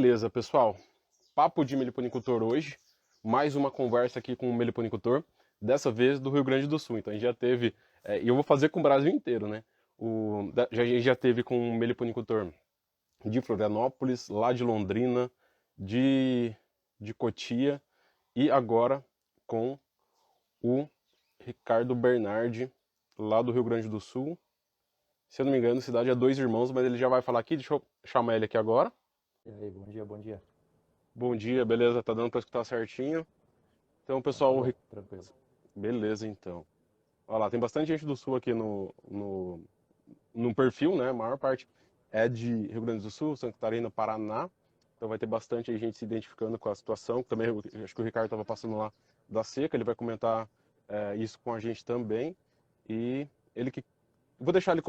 Beleza, pessoal. Papo de meliponicultor hoje. Mais uma conversa aqui com um meliponicultor. Dessa vez do Rio Grande do Sul. Então a gente já teve. E eu vou fazer com o Brasil inteiro, né? A gente já teve com um meliponicultor de Florianópolis, lá de Londrina, de Cotia. E agora com o Ricardo Bernardi, lá do Rio Grande do Sul. Se eu não me engano, a cidade é Dois Irmãos, mas ele já vai falar aqui. Deixa eu chamar ele aqui agora. E aí, bom dia, bom dia. Bom dia, beleza? Tá dando pra escutar certinho? Então, Então tá pessoal, bom, tranquilo. beleza então. Olha lá, tem bastante gente do Sul aqui no perfil, né? A maior parte é de Rio Grande do Sul, Santa Catarina, Paraná. Então vai ter bastante gente se identificando com a situação. Também acho que o Ricardo estava passando lá da seca, ele vai comentar isso com a gente também. E ele que vou deixar ele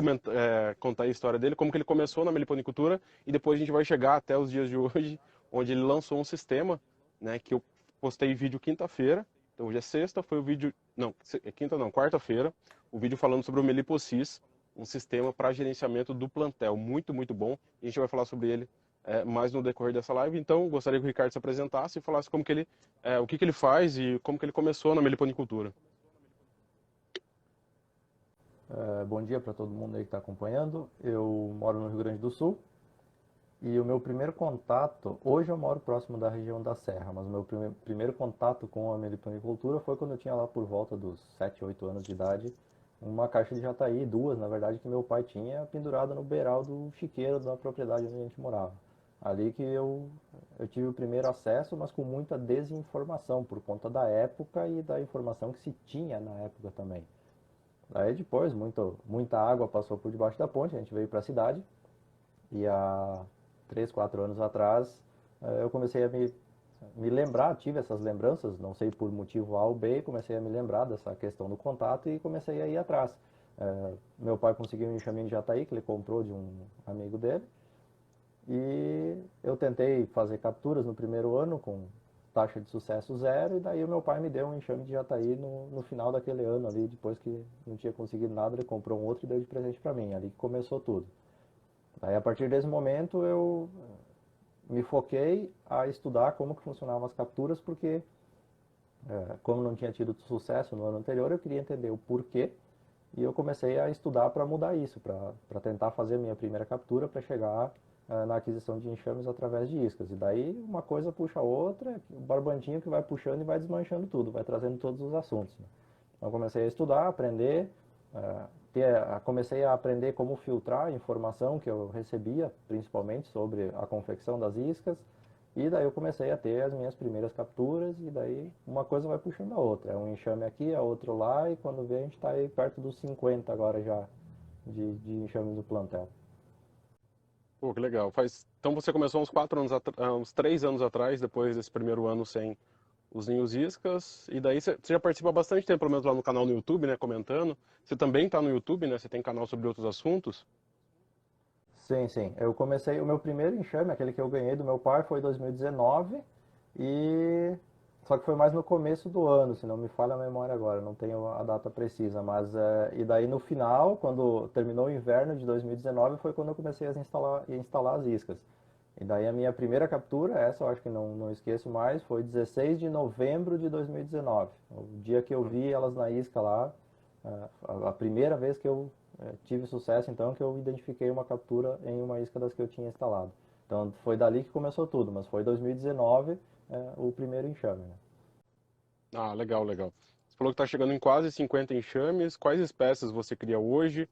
contar a história dele, como que ele começou na meliponicultura e depois a gente vai chegar até os dias de hoje, onde ele lançou um sistema, né, que eu postei vídeo quinta-feira. Então hoje é sexta, foi o vídeo, não, quinta não, quarta-feira, o vídeo falando sobre o Meliposis, um sistema para gerenciamento do plantel, muito bom. E a gente vai falar sobre ele mais no decorrer dessa live. Então gostaria que o Ricardo se apresentasse e falasse como que ele, o que que ele faz e como que ele começou na meliponicultura. Bom dia para todo mundo aí que está acompanhando. Eu moro no Rio Grande do Sul e o meu primeiro contato, hoje eu moro próximo da região da Serra, mas o meu primeiro contato com a meliponicultura foi quando eu tinha lá por volta dos 7, 8 anos de idade, uma caixa de jataí, duas na verdade, que meu pai tinha pendurada no beiral do chiqueiro da propriedade onde a gente morava. Ali que eu tive o primeiro acesso, mas com muita desinformação por conta da época e da informação que se tinha na época também. Aí depois, muita água passou por debaixo da ponte, a gente veio para a cidade e há 3, 4 anos atrás eu comecei a me lembrar, tive essas lembranças, não sei por motivo A ou B, comecei a me lembrar dessa questão do contato e comecei a ir atrás. Meu pai conseguiu um enxaminho de jataí que ele comprou de um amigo dele e eu tentei fazer capturas no primeiro ano com taxa de sucesso zero, e daí o meu pai me deu um enxame de jataí no final daquele ano ali, depois que não tinha conseguido nada, ele comprou um outro e deu de presente para mim, ali que começou tudo. Daí a partir desse momento eu me foquei a estudar como que funcionavam as capturas, porque como não tinha tido sucesso no ano anterior, eu queria entender o porquê, e eu comecei a estudar para mudar isso, para tentar fazer a minha primeira captura para chegar na aquisição de enxames através de iscas. E daí uma coisa puxa a outra, o barbandinho que vai puxando e vai desmanchando tudo, vai trazendo todos os assuntos, né? Então comecei a estudar, aprender, comecei a aprender como filtrar a informação que eu recebia, principalmente sobre a confecção das iscas, e daí eu comecei a ter as minhas primeiras capturas, e daí uma coisa vai puxando a outra. É um enxame aqui, é outro lá, e quando vê a gente está aí perto dos 50 agora já de enxames do plantel. Pô, que legal. Então você começou uns 4 anos, uns 3 anos atrás, depois desse primeiro ano sem os ninhos iscas, e daí você já participa há bastante tempo, pelo menos lá no canal no YouTube, né, comentando. Você também tá no YouTube, né? Você tem canal sobre outros assuntos. Sim, sim. Eu comecei, o meu primeiro enxame, aquele que eu ganhei do meu pai, foi em 2019 e só que foi mais no começo do ano, se não me falha a memória agora, não tenho a data precisa, mas e daí no final, quando terminou o inverno de 2019, foi quando eu comecei a instalar as iscas. E daí a minha primeira captura, essa eu acho que não esqueço mais, foi 16 de novembro de 2019. O dia que eu Hum. vi elas na isca lá, a primeira vez que eu tive sucesso, então, que eu identifiquei uma captura em uma isca das que eu tinha instalado. Então foi dali que começou tudo, mas foi 2019 o primeiro enxame, né? Ah, legal, legal. Você falou que tá chegando em quase 50 enxames. Quais espécies você cria hoje?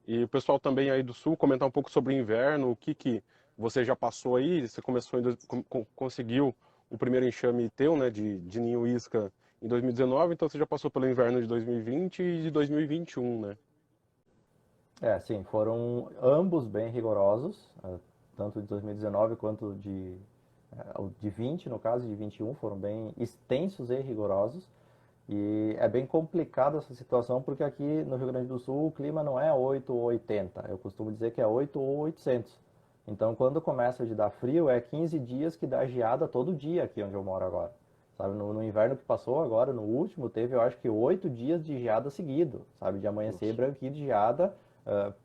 E o pessoal também aí do sul comentar um pouco sobre o inverno, o que que você já passou aí? Você começou conseguiu o primeiro enxame teu, né, de ninho isca em 2019, então você já passou pelo inverno de 2020 e de 2021, né? Sim, foram ambos bem rigorosos, tanto de 2019 quanto de 20, no caso de 21, foram bem extensos e rigorosos. E é bem complicada essa situação porque aqui no Rio Grande do Sul o clima não é 8 ou 80, eu costumo dizer que é 8 ou 800. Então quando começa de dar frio é 15 dias que dá geada todo dia aqui onde eu moro agora. Sabe, no inverno que passou agora, no último, teve eu acho que 8 dias de geada seguido, sabe, de amanhecer Nossa. branquinho de geada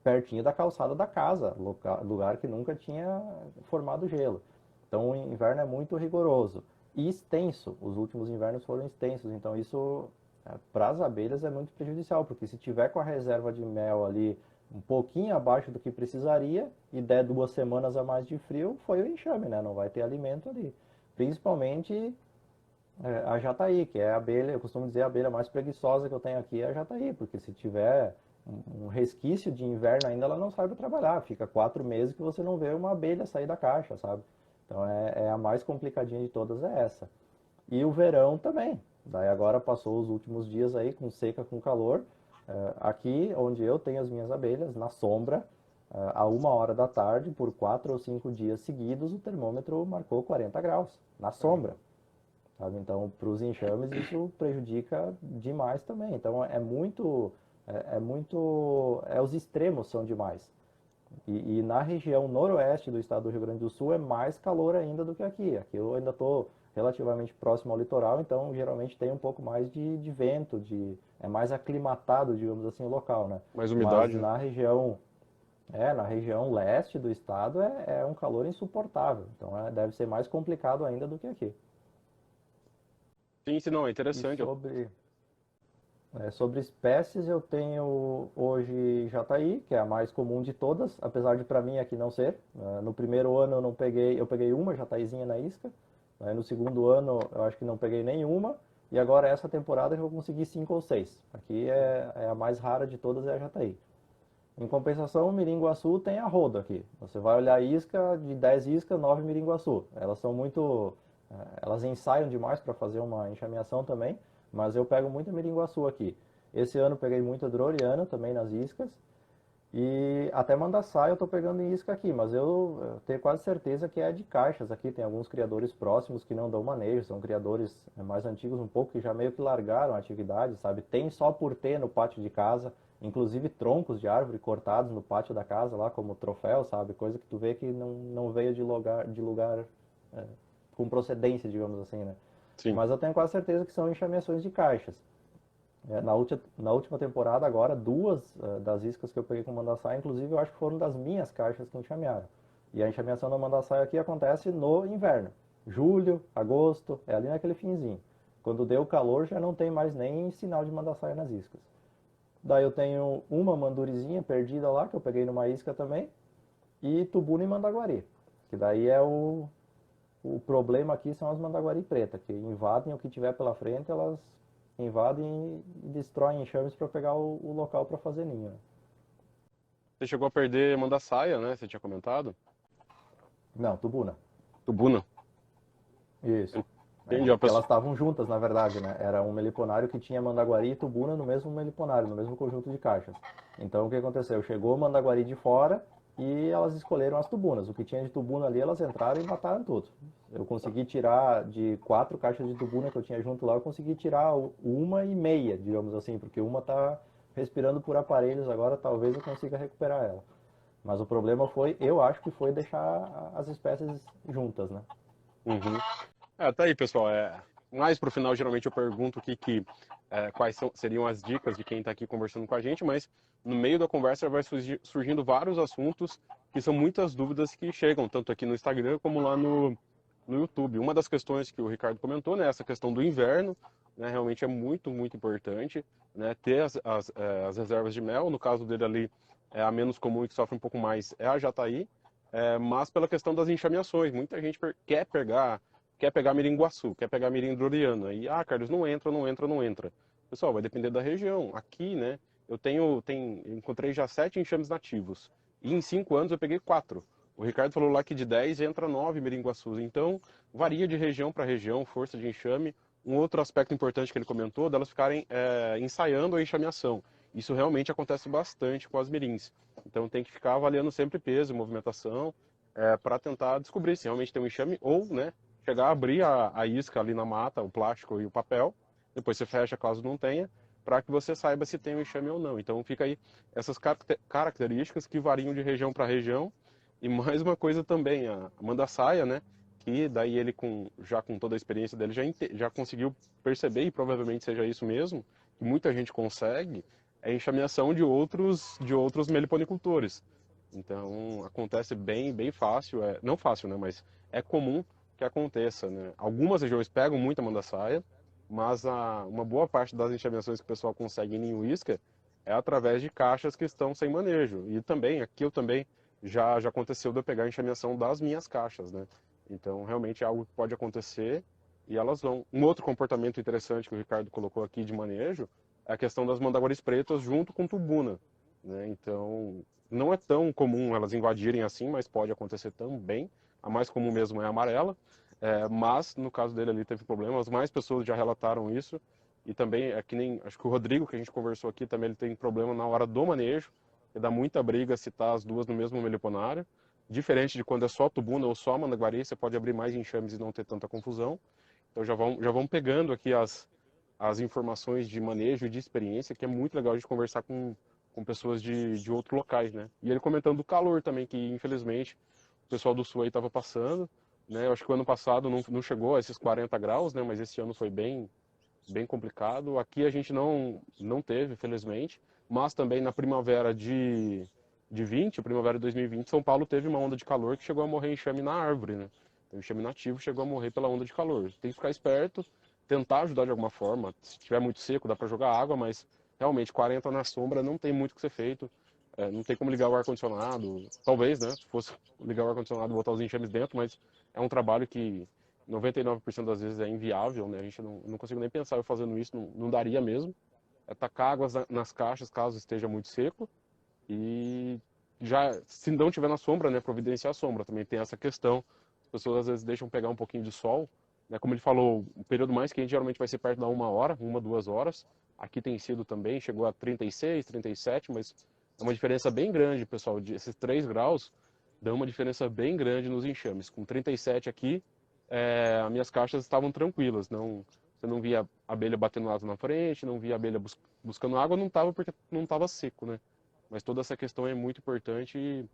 pertinho da calçada da casa, lugar que nunca tinha formado gelo. Então o inverno é muito rigoroso e extenso. Os últimos invernos foram extensos, então isso para as abelhas é muito prejudicial, porque se tiver com a reserva de mel ali um pouquinho abaixo do que precisaria e der 2 semanas a mais de frio, foi o enxame, né? Não vai ter alimento ali. Principalmente a jataí, que é a abelha, eu costumo dizer a abelha mais preguiçosa que eu tenho aqui é a jataí, porque se tiver um resquício de inverno ainda, ela não sai para trabalhar. Fica 4 meses que você não vê uma abelha sair da caixa, sabe? Então é a mais complicadinha de todas é essa. E o verão também. Daí agora passou os últimos dias aí com seca, com calor. Aqui onde eu tenho as minhas abelhas, na sombra, a 1 hora da tarde, por 4 ou 5 dias seguidos, o termômetro marcou 40 graus, na sombra. Sabe? Então, para os enxames, isso prejudica demais também. Então, os extremos são demais. E na região noroeste do estado do Rio Grande do Sul é mais calor ainda do que aqui. Aqui eu ainda estou relativamente próximo ao litoral, então geralmente tem um pouco mais de vento, é mais aclimatado, digamos assim, o local, né? Mais Mas umidade, né? na região leste do estado é um calor insuportável. Então deve ser mais complicado ainda do que aqui. Sim, sim, não, é E interessante. sobre espécies, eu tenho hoje jataí, que é a mais comum de todas, apesar de para mim aqui não ser. No primeiro ano eu peguei uma jataizinha na isca. No segundo ano eu acho que não peguei nenhuma. E agora essa temporada eu consegui 5 ou 6. Aqui é a mais rara de todas, é a jataí. Em compensação, o miringuaçu tem a roda aqui. Você vai olhar a isca, de 10 iscas, 9 miringuaçu. Elas são muito... Elas ensaiam demais para fazer uma enxameação também, mas eu pego muita miringuaçu aqui. Esse ano peguei muita droriana também nas iscas. E até mandaçaia eu estou pegando em isca aqui, mas eu tenho quase certeza que é de caixas aqui. Tem alguns criadores próximos que não dão manejo, são criadores mais antigos um pouco que já meio que largaram a atividade, sabe? Tem só por ter no pátio de casa, inclusive troncos de árvore cortados no pátio da casa lá como troféu, sabe? Coisa que tu vê que não veio de lugar é, com procedência, digamos assim, né? Sim. Mas eu tenho quase certeza que são enxameações de caixas. Na última temporada, agora, 2 das iscas que eu peguei com mandaçaia, inclusive, eu acho que foram das minhas caixas que enxamearam. E a enxameação da mandaçaia aqui acontece no inverno. Julho, agosto, é ali naquele finzinho. Quando deu calor, já não tem mais nem sinal de mandaçaia nas iscas. Daí eu tenho uma mandurizinha perdida lá, que eu peguei numa isca também, e tubuna e mandaguari. Que daí o problema aqui são as mandaguari preta, que invadem o que tiver pela frente, elas invadem e destroem enxames para pegar o local para fazer ninho. Você chegou a perder mandaçaia, né? Você tinha comentado? Não, tubuna. Tubuna. Isso. Entendi, a Porque elas pessoa. estavam juntas, na verdade, né? Era um meliponário que tinha mandaguari e tubuna no mesmo meliponário, no mesmo conjunto de caixas. Então o que aconteceu? Chegou o mandaguari de fora e elas escolheram as tubunas. O que tinha de tubuna ali, elas entraram e mataram tudo. Eu consegui tirar de 4 caixas de tubuna que eu tinha junto lá, eu consegui tirar 1,5, digamos assim, porque uma tá respirando por aparelhos agora, talvez eu consiga recuperar ela. Mas o problema foi, eu acho que foi deixar as espécies juntas, né? Uhum. Tá aí, pessoal. Mais pro final, geralmente eu pergunto quais seriam as dicas de quem está aqui conversando com a gente, mas no meio da conversa vai surgindo vários assuntos que são muitas dúvidas que chegam, tanto aqui no Instagram como lá no YouTube. Uma das questões que o Ricardo comentou, né, essa questão do inverno, né, realmente é muito, muito importante, né, ter as reservas de mel. No caso dele ali, a menos comum e que sofre um pouco mais é a jataí, mas pela questão das enxameações. Muita gente quer pegar miringuaçu, quer pegar mirim droriana. E, Carlos, não entra, não entra, não entra. Pessoal, vai depender da região. Aqui, né, eu encontrei já 7 enxames nativos. E em 5 anos eu peguei 4. O Ricardo falou lá que de 10 entra 9 miringuaçus. Então, varia de região para região, força de enxame. Um outro aspecto importante que ele comentou, delas ficarem ensaiando a enxameação. Isso realmente acontece bastante com as mirins. Então, tem que ficar avaliando sempre peso, movimentação, para tentar descobrir se realmente tem um enxame ou, né, chegar a abrir a isca ali na mata, o plástico e o papel. Depois você fecha caso não tenha, para que você saiba se tem um enxame ou não. Então, fica aí essas características que variam de região para região. E mais uma coisa também, a mandaçaia, né? Que daí ele, já com toda a experiência dele, já conseguiu perceber, e provavelmente seja isso mesmo, que muita gente consegue, é a enxameação de outros meliponicultores. Então acontece bem fácil, não fácil, né? Mas é comum que aconteça, né? Algumas regiões pegam muita mandaçaia, mas uma boa parte das enxameações que o pessoal consegue em ninho isca é através de caixas que estão sem manejo. E também, aqui eu também já aconteceu de eu pegar a enxameação das minhas caixas, né? Então realmente é algo que pode acontecer e elas vão. Um outro comportamento interessante que o Ricardo colocou aqui de manejo é a questão das mandaguaras pretas junto com tubuna, né? Então não é tão comum elas invadirem assim, mas pode acontecer também. A mais comum mesmo é a amarela, mas no caso dele ali teve problemas. Mais pessoas já relataram isso. E também, é que nem, acho que o Rodrigo, que a gente conversou aqui, também ele tem problema na hora do manejo, que dá muita briga se tá as duas no mesmo meliponário. Diferente de quando é só tubuna ou só mandaguari, você pode abrir mais enxames e não ter tanta confusão. Então já vão pegando aqui as informações de manejo e de experiência, que é muito legal a gente conversar com pessoas de outros locais, né? E ele comentando do calor também, que infelizmente o pessoal do sul aí estava passando, né? Eu acho que o ano passado não chegou a esses 40 graus, né? Mas esse ano foi bem complicado. Aqui a gente não teve, felizmente, mas também na primavera de 20, primavera de 2020, São Paulo teve uma onda de calor que chegou a morrer enxame na árvore, né? Então, o enxame nativo chegou a morrer pela onda de calor. Tem que ficar esperto, tentar ajudar de alguma forma. Se tiver muito seco, dá para jogar água, mas realmente 40 na sombra não tem muito o que ser feito. Não tem como ligar o ar-condicionado. Talvez, né? Se fosse ligar o ar-condicionado e botar os enxames dentro, mas é um trabalho que 99% das vezes é inviável, né? A gente não consigo nem pensar eu fazendo isso, não daria mesmo. É tacar águas nas caixas caso esteja muito seco e já, se não tiver na sombra, né, providenciar a sombra. Também tem essa questão. As pessoas às vezes deixam pegar um pouquinho de sol, né? Como ele falou, o período mais quente geralmente vai ser perto da 1 hora, 1, 2 horas. Aqui tem sido também, chegou a 36, 37, mas é uma diferença bem grande, pessoal. Esses 3 graus dão uma diferença bem grande nos enxames. Com 37 aqui, as minhas caixas estavam tranquilas. Você não via abelha batendo asa na frente, não via abelha buscando água, não estava porque não estava seco, né? Mas toda essa questão é muito importante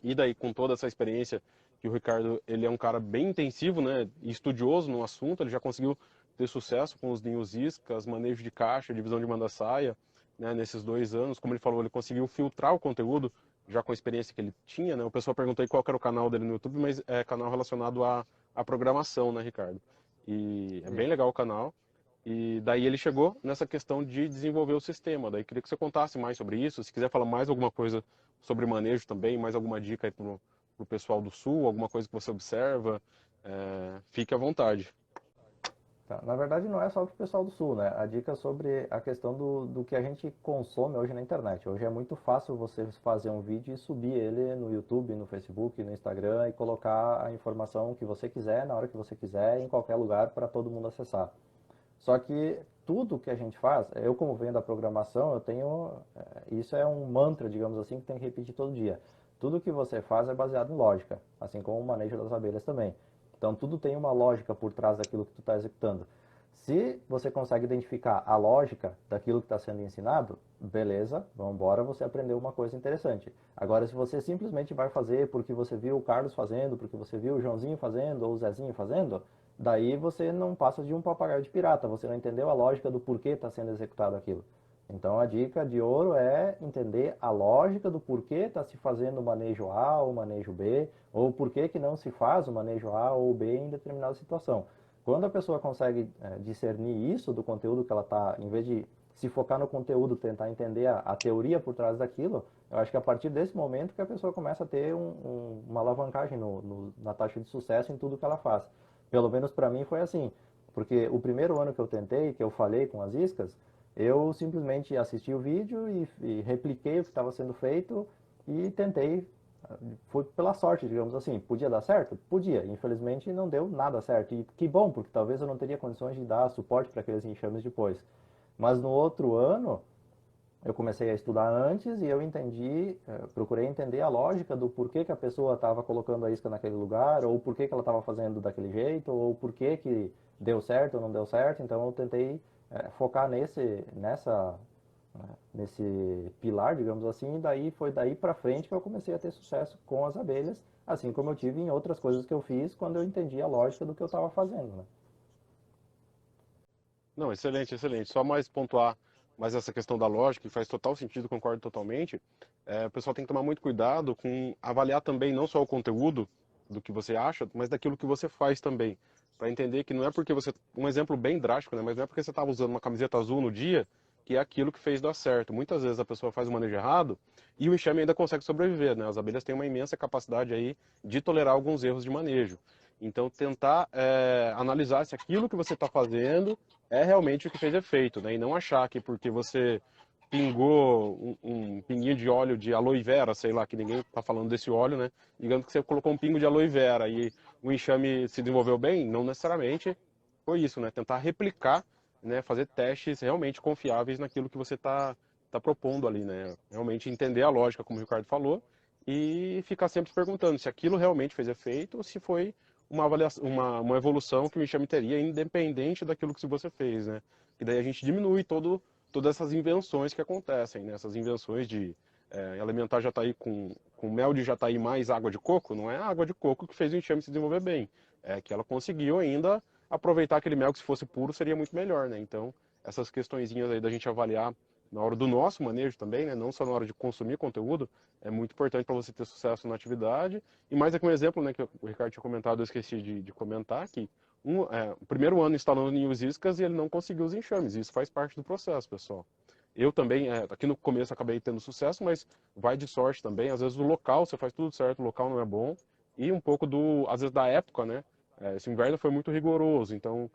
e daí com toda essa experiência que o Ricardo, ele é um cara bem intensivo, né, e estudioso no assunto, ele já conseguiu ter sucesso com os ninhos iscas, manejo de caixa, divisão de manda-saia, né, nesses 2 anos. Como ele falou, ele conseguiu filtrar o conteúdo já com a experiência que ele tinha, né? O pessoal perguntou aí qual que era o canal dele no YouTube, mas é canal relacionado à programação, né, Ricardo? E é bem Isso. legal o canal. E daí ele chegou nessa questão de desenvolver o sistema. Daí queria que você contasse mais sobre isso. Se quiser falar mais alguma coisa sobre manejo também, mais alguma dica aí pro pessoal do Sul, alguma coisa que você observa, fique à vontade. Tá. Na verdade, não é só para o pessoal do Sul, né? A dica é sobre a questão do que a gente consome hoje na internet. Hoje é muito fácil você fazer um vídeo e subir ele no YouTube, no Facebook, no Instagram e colocar a informação que você quiser, na hora que você quiser, em qualquer lugar para todo mundo acessar. Só que tudo que a gente faz, eu como venho da programação, eu tenho, isso é um mantra, digamos assim, que tem que repetir todo dia. Tudo que você faz é baseado em lógica, assim como o manejo das abelhas também. Então tudo tem uma lógica por trás daquilo que tu está executando. Se você consegue identificar a lógica daquilo que está sendo ensinado, beleza, vamos embora, você aprendeu uma coisa interessante. Agora, se você simplesmente vai fazer porque você viu o Carlos fazendo, porque você viu o Joãozinho fazendo ou o Zezinho fazendo, daí você não passa de um papagaio de pirata, você não entendeu a lógica do porquê está sendo executado aquilo. Então a dica de ouro é entender a lógica do porquê está se fazendo o manejo A ou o manejo B, ou porquê que não se faz o manejo A ou B em determinada situação. Quando a pessoa consegue discernir isso do conteúdo que ela está, em vez de se focar no conteúdo, tentar entender a teoria por trás daquilo, eu acho que a partir desse momento que a pessoa começa a ter uma alavancagem na taxa de sucesso em tudo que ela faz. Pelo menos para mim foi assim, porque o primeiro ano que eu tentei, que eu falei com as iscas, eu simplesmente assisti o vídeo e repliquei o que estava sendo feito e tentei. Foi pela sorte, digamos assim. Podia dar certo? Podia. Infelizmente não deu nada certo. E que bom, porque talvez eu não teria condições de dar suporte para aqueles enxames depois. Mas no outro ano, eu comecei a estudar antes e eu entendi, procurei entender a lógica do porquê que a pessoa estava colocando a isca naquele lugar, ou porquê que ela estava fazendo daquele jeito, ou porquê que deu certo ou não deu certo. Então eu tentei focar nesse pilar, digamos assim, e daí foi daí para frente que eu comecei a ter sucesso com as abelhas, assim como eu tive em outras coisas que eu fiz quando eu entendi a lógica do que eu estava fazendo, né? Não, excelente, excelente. Só mais pontuar mas essa questão da lógica, que faz total sentido, concordo totalmente, o pessoal tem que tomar muito cuidado com avaliar também não só o conteúdo do que você acha, mas daquilo que você faz também. Para entender que não é porque você. Um exemplo bem drástico, né? Mas não é porque você estava usando uma camiseta azul no dia que é aquilo que fez dar certo. Muitas vezes a pessoa faz o manejo errado e o enxame ainda consegue sobreviver, né? As abelhas têm uma imensa capacidade aí de tolerar alguns erros de manejo. Então, tentar analisar se aquilo que você está fazendo é realmente o que fez efeito, né? E não achar que porque você pingou um pinguinho de óleo de aloe vera, sei lá, que ninguém está falando desse óleo, né? Digamos que você colocou um pingo de aloe vera e o enxame se desenvolveu bem, não necessariamente foi isso, né? Tentar replicar, né? Fazer testes realmente confiáveis naquilo que você tá propondo ali, né? Realmente entender a lógica, como o Ricardo falou, e ficar sempre se perguntando se aquilo realmente fez efeito ou se foi uma avaliação, uma evolução que o enxame teria independente daquilo que você fez, né? E daí a gente diminui todas essas invenções que acontecem, né? Essas invenções de alimentar jataí com mel de jataí mais água de coco, não é a água de coco que fez o enxame se desenvolver bem, é que ela conseguiu ainda aproveitar aquele mel que se fosse puro seria muito melhor, né? Então, essas questõezinhas aí da gente avaliar na hora do nosso manejo também, né? Não só na hora de consumir conteúdo, é muito importante para você ter sucesso na atividade. E mais aqui um exemplo, né, que o Ricardo tinha comentado, eu esqueci de comentar, que o primeiro ano instalando ninhos iscas e ele não conseguiu os enxames. Isso faz parte do processo, pessoal. Eu também, aqui no começo acabei tendo sucesso, mas vai de sorte também. Às vezes o local, você faz tudo certo, o local não é bom. E um pouco às vezes da época, né? Esse inverno foi muito rigoroso, então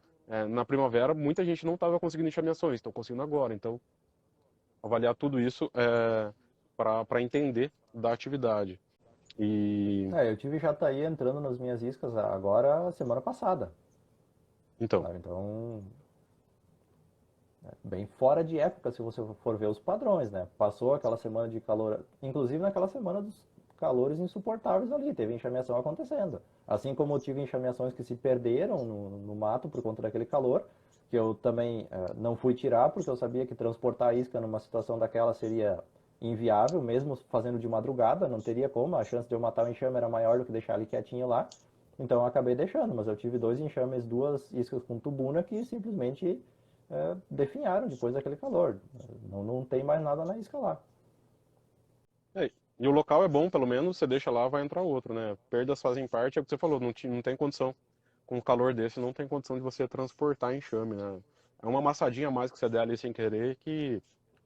na primavera muita gente não estava conseguindo enxameações, estão conseguindo agora. Então, avaliar tudo isso para entender da atividade. E Eu tive jataí entrando nas minhas iscas agora, semana passada, então, sabe? Então, bem fora de época, se você for ver os padrões, né? Passou aquela semana de calor, inclusive naquela semana dos calores insuportáveis ali, teve enxameação acontecendo. Assim como eu tive enxameações que se perderam no mato por conta daquele calor, que eu também não fui tirar, porque eu sabia que transportar a isca numa situação daquela seria inviável, mesmo fazendo de madrugada, não teria como, a chance de eu matar o enxame era maior do que deixar ele quietinho lá. Então eu acabei deixando, mas eu tive dois enxames, duas iscas com tubuna que simplesmente definharam depois daquele calor. Não tem mais nada na isca lá. e o local é bom, pelo menos você deixa lá, vai entrar outro, né? Perdas fazem parte, é o que você falou, não tem condição. Com um calor desse, não tem condição de você transportar enxame, né? É uma amassadinha a mais que você der ali sem querer que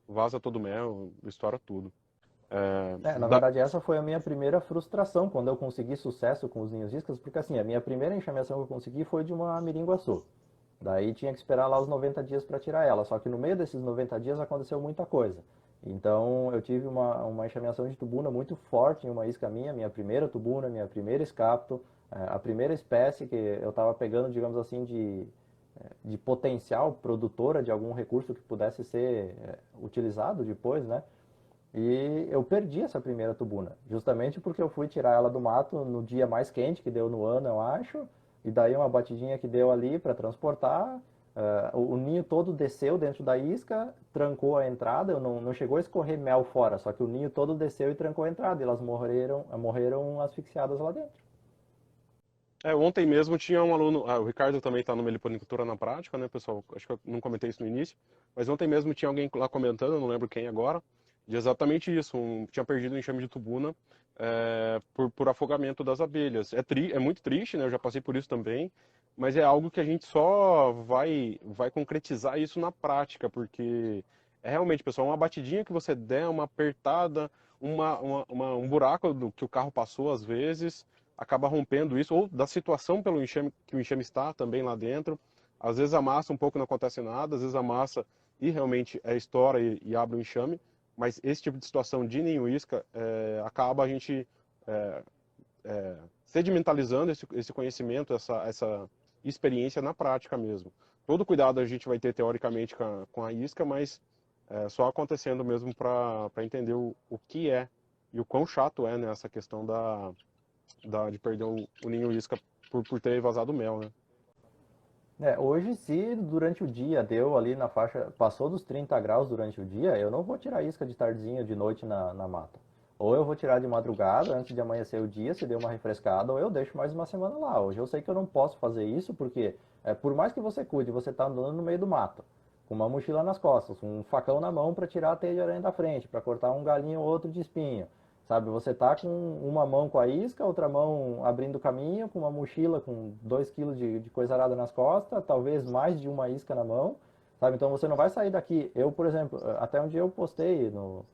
vaza todo o mel, estoura tudo. É, Na verdade, essa foi a minha primeira frustração quando eu consegui sucesso com os ninhos iscas, porque assim, a minha primeira enxameação que eu consegui foi de uma miringuaçu. Daí tinha que esperar lá os 90 dias para tirar ela, só que no meio desses 90 dias aconteceu muita coisa. Então eu tive uma enxameação de tubuna muito forte em uma isca minha primeira tubuna, minha primeira escapto, a primeira espécie que eu estava pegando, digamos assim, de potencial produtora de algum recurso que pudesse ser utilizado depois, né? E eu perdi essa primeira tubuna, justamente porque eu fui tirar ela do mato no dia mais quente que deu no ano, eu acho, e daí uma batidinha que deu ali para transportar, o ninho todo desceu dentro da isca, trancou a entrada, não chegou a escorrer mel fora, só que o ninho todo desceu e trancou a entrada, e elas morreram asfixiadas lá dentro. Ontem mesmo tinha um aluno, o Ricardo também está no Meliponicultura na Prática, né, pessoal? Acho que eu não comentei isso no início, mas ontem mesmo tinha alguém lá comentando, eu não lembro quem agora, de exatamente isso, tinha perdido um enxame de tubuna por afogamento das abelhas. É muito triste, né? Eu já passei por isso também, mas é algo que a gente só vai concretizar isso na prática, porque é realmente, pessoal, uma batidinha que você der, uma apertada, um buraco que o carro passou às vezes acaba rompendo isso, ou da situação pelo enxame, que o enxame está também lá dentro. Às vezes amassa um pouco, não acontece nada, às vezes amassa e realmente estoura e abre o enxame, mas esse tipo de situação de ninho isca acaba a gente é, sedimentalizando esse conhecimento, essa experiência na prática mesmo. Todo cuidado a gente vai ter teoricamente com a isca, mas só acontecendo mesmo para entender o que é e o quão chato é, né, essa questão de perder o ninho isca por ter vazado mel, né? Hoje, se durante o dia deu ali na faixa, passou dos 30 graus durante o dia, eu não vou tirar isca de tardezinha, de noite na mata. Ou eu vou tirar de madrugada, antes de amanhecer o dia, se deu uma refrescada, ou eu deixo mais uma semana lá. Hoje eu sei que eu não posso fazer isso, porque por mais que você cuide, você está andando no meio do mato, com uma mochila nas costas, com um facão na mão para tirar a teia de aranha da frente, para cortar um galinho ou outro de espinho. Sabe, você tá com uma mão com a isca, outra mão abrindo o caminho, com uma mochila com 2 quilos de coisa arada nas costas, talvez mais de uma isca na mão, sabe? Então você não vai sair daqui. Eu, por exemplo, até um dia eu postei no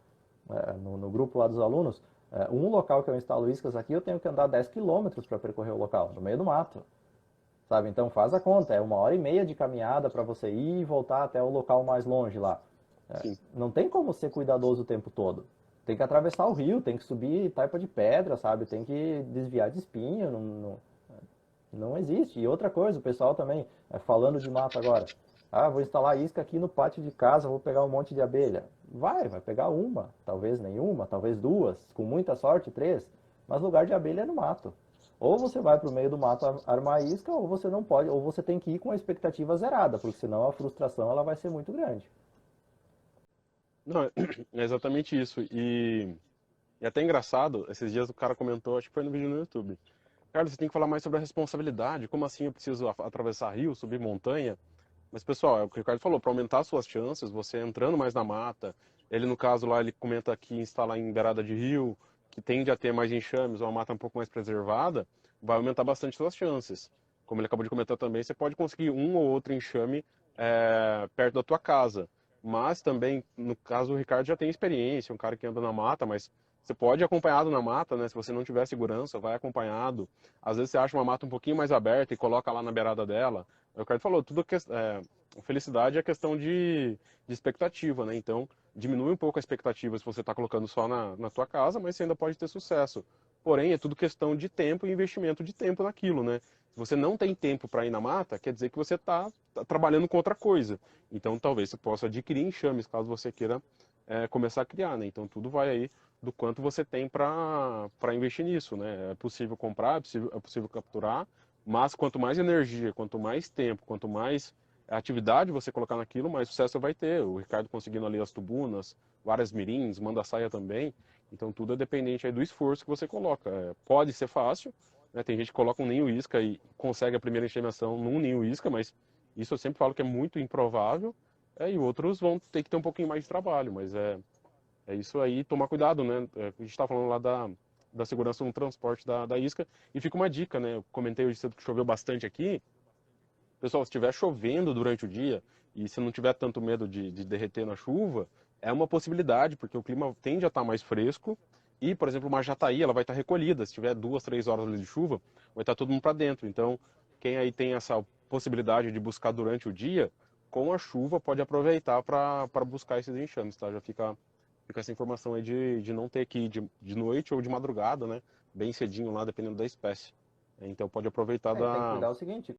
grupo lá dos alunos, um local que eu instalo iscas aqui, eu tenho que andar 10 quilômetros para percorrer o local, no meio do mato, sabe? Então faz a conta, é 1h30 de caminhada para você ir e voltar até o local mais longe lá. Sim. Não tem como ser cuidadoso o tempo todo. Tem que atravessar o rio, tem que subir taipa de pedra, sabe? Tem que desviar de espinho, não existe. E outra coisa, o pessoal também, falando de mato agora, vou instalar isca aqui no pátio de casa, vou pegar um monte de abelha. Vai pegar uma, talvez nenhuma, talvez duas, com muita sorte, 3, mas lugar de abelha é no mato. Ou você vai para o meio do mato armar isca, ou você não pode, ou você tem que ir com a expectativa zerada, porque senão a frustração ela vai ser muito grande. Não, é exatamente isso. E até engraçado, esses dias o cara comentou, acho que foi no vídeo no YouTube. Carlos, você tem que falar mais sobre a responsabilidade. Como assim eu preciso atravessar rio, subir montanha? Mas, pessoal, é o que o Ricardo falou, para aumentar suas chances, você entrando mais na mata, ele no caso lá, ele comenta que instalar em beirada de rio, que tende a ter mais enxames, ou uma mata um pouco mais preservada, vai aumentar bastante suas chances. Como ele acabou de comentar também, você pode conseguir um ou outro enxame perto da tua casa. Mas também, no caso, o Ricardo já tem experiência, um cara que anda na mata, mas você pode ir acompanhado na mata, né? Se você não tiver segurança, vai acompanhado. Às vezes você acha uma mata um pouquinho mais aberta e coloca lá na beirada dela. O Ricardo falou, felicidade é questão de expectativa, né? Então, diminui um pouco a expectativa se você está colocando só na tua casa, mas você ainda pode ter sucesso. Porém, é tudo questão de tempo e investimento de tempo naquilo, né? Se você não tem tempo para ir na mata, quer dizer que você está trabalhando com outra coisa. Então, talvez você possa adquirir enxames, caso você queira começar a criar, né? Então, tudo vai aí do quanto você tem para investir nisso, né? É possível comprar, é possível capturar, mas quanto mais energia, quanto mais tempo, quanto mais atividade você colocar naquilo, mais sucesso vai ter. O Ricardo conseguindo ali as tubunas, várias mirins, manda saia também. Então tudo é dependente aí do esforço que você coloca. Pode ser fácil, né? Tem gente que coloca um ninho isca e consegue a primeira enxameação num ninho isca, mas isso eu sempre falo que é muito improvável. E outros vão ter que ter um pouquinho mais de trabalho, mas é isso aí, tomar cuidado, né? A gente está falando lá da segurança no transporte da isca. E fica uma dica, né? Eu comentei hoje cedo que choveu bastante aqui. Pessoal, se estiver chovendo durante o dia e se não tiver tanto medo de derreter na chuva, é uma possibilidade, porque o clima tende a estar mais fresco. E, por exemplo, uma jataí, ela vai estar recolhida. Se tiver 2, 3 horas ali de chuva, vai estar todo mundo para dentro. Então, quem aí tem essa possibilidade de buscar durante o dia, com a chuva pode aproveitar para buscar esses enxames, tá? Já fica essa informação aí de não ter que ir de noite ou de madrugada, né? Bem cedinho lá, dependendo da espécie. Então pode aproveitar Tem que da. cuidar o seguinte,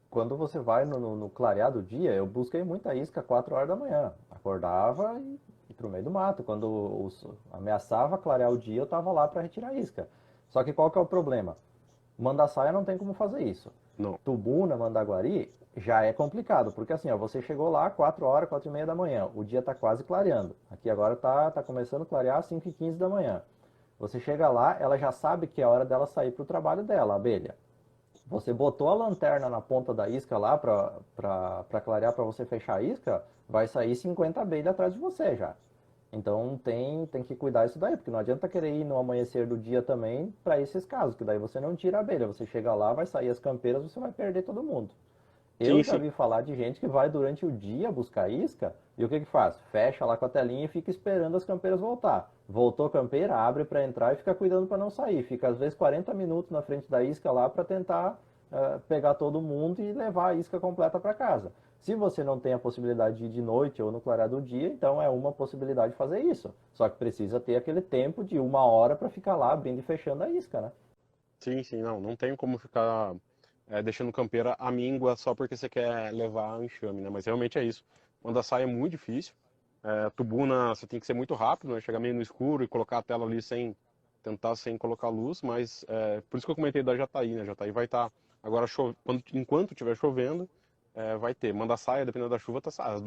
quando você vai no clarear do dia, eu busquei muita isca 4 horas da manhã. Acordava e pro meio do mato. Quando ameaçava clarear o dia, eu tava lá para retirar a isca. Só que qual que é o problema? Mandaçaia não tem como fazer isso. Não. Tubuna, Mandaguari, já é complicado, porque assim, ó, você chegou lá 4 horas, 4h30 da manhã, o dia tá quase clareando. Aqui agora tá começando a clarear às 5h15 da manhã. Você chega lá, ela já sabe que é hora dela sair pro trabalho dela, a abelha. Você botou a lanterna na ponta da isca lá para clarear, para você fechar a isca, vai sair 50 abelhas atrás de você já. Então tem que cuidar isso daí, porque não adianta querer ir no amanhecer do dia também para esses casos, que daí você não tira a abelha, você chega lá, vai sair as campeiras, você vai perder todo mundo. Eu Sim, já sim. vi falar de gente que vai durante o dia buscar isca e o que que faz? Fecha lá com a telinha e fica esperando as campeiras voltar. Voltou a campeira, abre para entrar e fica cuidando para não sair. Fica às vezes 40 minutos na frente da isca lá para tentar pegar todo mundo e levar a isca completa para casa. Se você não tem a possibilidade de ir de noite ou no clarear do dia, então é uma possibilidade de fazer isso. Só que precisa ter aquele tempo de 1 hora para ficar lá abrindo e fechando a isca, né? Sim, sim, não tem como ficar deixando campeira à míngua só porque você quer levar enxame, né? Mas realmente é isso. Quando a saia é muito difícil, tubuna você tem que ser muito rápido, né? Chegar meio no escuro e colocar a tela ali tentar sem colocar luz, mas por isso que eu comentei da Jataí, né? Jataí vai estar agora enquanto estiver chovendo, vai ter. Manda saia, dependendo da chuva, tá as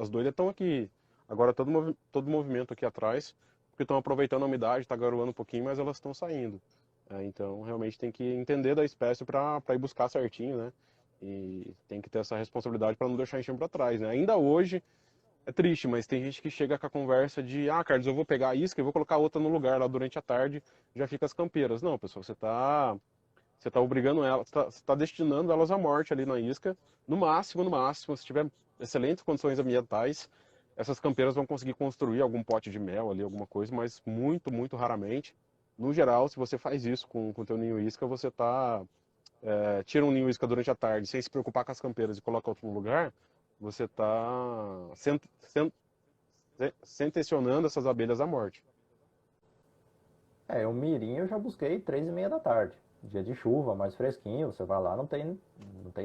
doidas estão aqui. Agora todo movimento aqui atrás, porque estão aproveitando a umidade, está garoando um pouquinho, mas elas estão saindo. Então, realmente tem que entender da espécie para ir buscar certinho, né? E tem que ter essa responsabilidade para não deixar enxame para trás, né? Ainda hoje é triste, mas tem gente que chega com a conversa de, ah, Carlos, eu vou pegar a isca e vou colocar outra no lugar lá durante a tarde, já fica as campeiras. Não, pessoal, você tá obrigando elas, você tá destinando elas à morte ali na isca. No máximo, se tiver excelentes condições ambientais, essas campeiras vão conseguir construir algum pote de mel ali, alguma coisa, mas muito, muito raramente. No geral, se você faz isso com o teu ninho isca, você tira um ninho isca durante a tarde sem se preocupar com as campeiras e coloca outro no lugar, você está sentenciando essas abelhas à morte. O mirim eu já busquei 3h30 da tarde. Dia de chuva, mais fresquinho, você vai lá, não tem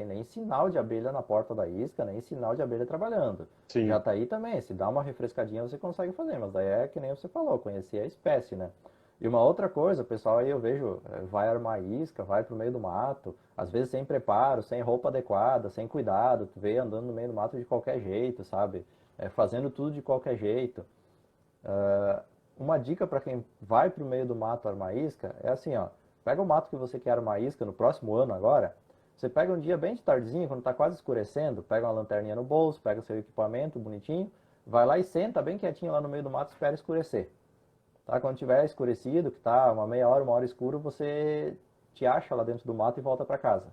nem sinal de abelha na porta da isca, nem sinal de abelha trabalhando. Sim, Jataí também, se dá uma refrescadinha você consegue fazer, mas daí é que nem você falou, conhecer a espécie, né? E uma outra coisa, o pessoal aí eu vejo, vai armar isca, vai pro meio do mato, às vezes sem preparo, sem roupa adequada, sem cuidado, tu vê andando no meio do mato de qualquer jeito, sabe? Fazendo tudo de qualquer jeito. Uma dica para quem vai para o meio do mato armar isca é assim, ó, pega o mato que você quer armar isca no próximo ano agora, você pega um dia bem de tardezinha, quando está quase escurecendo, pega uma lanterninha no bolso, pega seu equipamento bonitinho, vai lá e senta bem quietinho lá no meio do mato e espera escurecer. Tá? Quando tiver escurecido, que está uma meia hora, uma hora escuro, você te acha lá dentro do mato e volta para casa.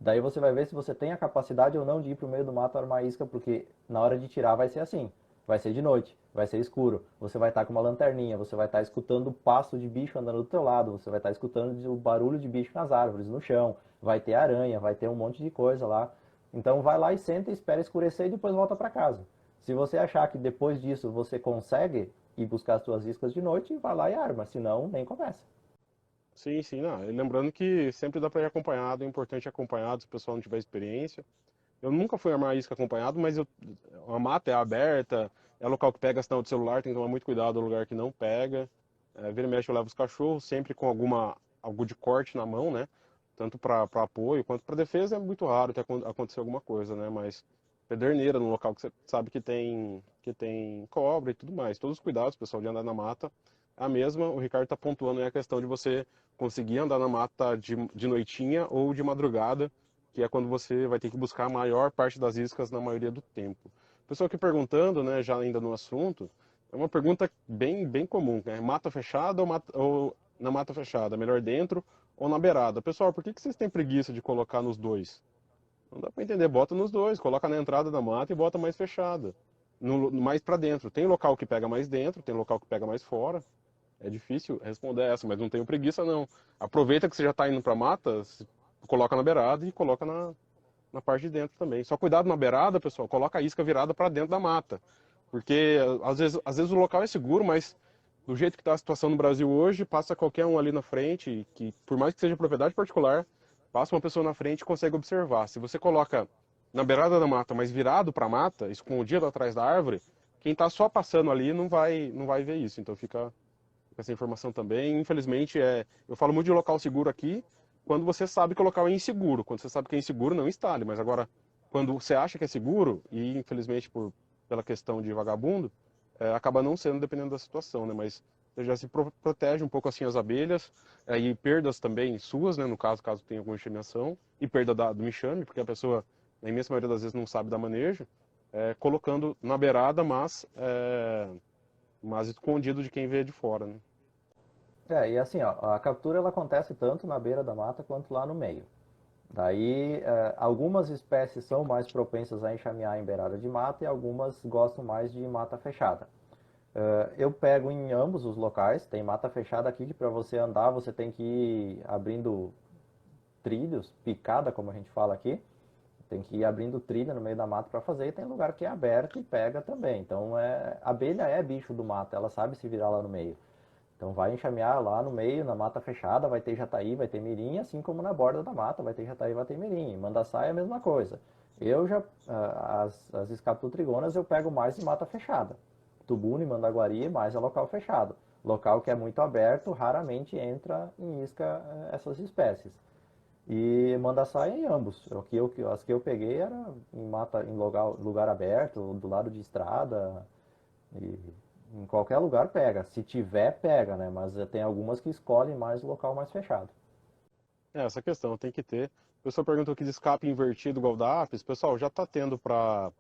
Daí você vai ver se você tem a capacidade ou não de ir para o meio do mato armar isca, porque na hora de tirar vai ser assim. Vai ser de noite, vai ser escuro. Você vai estar com uma lanterninha, você vai estar escutando o passo de bicho andando do teu lado, você vai estar escutando o barulho de bicho nas árvores, no chão. Vai ter aranha, vai ter um monte de coisa lá. Então vai lá e senta, espera escurecer e depois volta para casa. Se você achar que depois disso você consegue ir buscar as suas iscas de noite, vai lá e arma, senão nem começa. sim, sim. Não. E lembrando que sempre dá para ir acompanhado, é importante ir acompanhado se o pessoal não tiver experiência. Eu nunca fui armar isca acompanhado, mas a mata é aberta, é local que pega sinal de celular, tem que tomar muito cuidado no lugar que não pega. Vira e mexe eu levo os cachorros, sempre com algo de corte na mão, né? Tanto para apoio quanto para defesa, é muito raro ter acontecer alguma coisa, né? Mas pederneira no local que você sabe que tem cobra e tudo mais. Todos os cuidados, pessoal, de andar na mata. A mesma, o Ricardo está pontuando aí a questão de você conseguir andar na mata de noitinha ou de madrugada, que é quando você vai ter que buscar a maior parte das iscas na maioria do tempo. Pessoal aqui perguntando, né, já ainda no assunto, é uma pergunta bem, bem comum, né? Mata fechada ou na mata fechada? Melhor dentro ou na beirada? Pessoal, por que vocês têm preguiça de colocar nos dois? Não dá para entender, bota nos dois, coloca na entrada da mata e bota mais fechada, mais para dentro. Tem local que pega mais dentro, tem local que pega mais fora. É difícil responder essa, mas não tenho preguiça não. Aproveita que você já está indo para mata, coloca na beirada e coloca na parte de dentro também. Só cuidado na beirada, pessoal, coloca a isca virada para dentro da mata. Porque às vezes o local é seguro, mas do jeito que está a situação no Brasil hoje, passa qualquer um ali na frente, que por mais que seja propriedade particular, passa uma pessoa na frente e consegue observar. Se você coloca na beirada da mata, mas virado para a mata, escondido atrás da árvore, quem está só passando ali não vai ver isso. Então fica essa informação também. Infelizmente, eu falo muito de local seguro aqui, quando você sabe que o local é inseguro. Quando você sabe que é inseguro, não instale. Mas agora, quando você acha que é seguro, e infelizmente pela questão de vagabundo, acaba não sendo dependendo da situação, né? Mas você já se protege um pouco assim as abelhas, e perdas também suas, né? No caso tenha alguma enxameação, e perda do mixame, porque a pessoa, na imensa maioria das vezes, não sabe dar manejo, colocando na beirada, mas escondido de quem vê de fora, né? E assim, ó, a captura ela acontece tanto na beira da mata quanto lá no meio. Daí, algumas espécies são mais propensas a enxamear em beirada de mata e algumas gostam mais de mata fechada. Eu pego em ambos os locais, tem mata fechada aqui que para você andar você tem que ir abrindo trilhos, picada como a gente fala aqui, tem que ir abrindo trilha no meio da mata para fazer, e tem lugar que é aberto e pega também. Então, a abelha é bicho do mato, ela sabe se virar lá no meio. Então vai enxamear lá no meio, na mata fechada, vai ter jataí, vai ter mirim, assim como na borda da mata, vai ter jataí, vai ter mirim. Mandaçaia é a mesma coisa. Eu já, as escaplotrigonas eu pego mais em mata fechada. Tubuna e mandaguari mais é local fechado. Local que é muito aberto, raramente entra em isca essas espécies. E mandaçaia em ambos. As que eu peguei era em mata, em lugar aberto, do lado de estrada, e em qualquer lugar pega. Se tiver, pega, né? Mas tem algumas que escolhem mais o local mais fechado. Essa questão tem que ter. O pessoal perguntou aqui de escape invertido igual da Apis. Pessoal, já está tendo para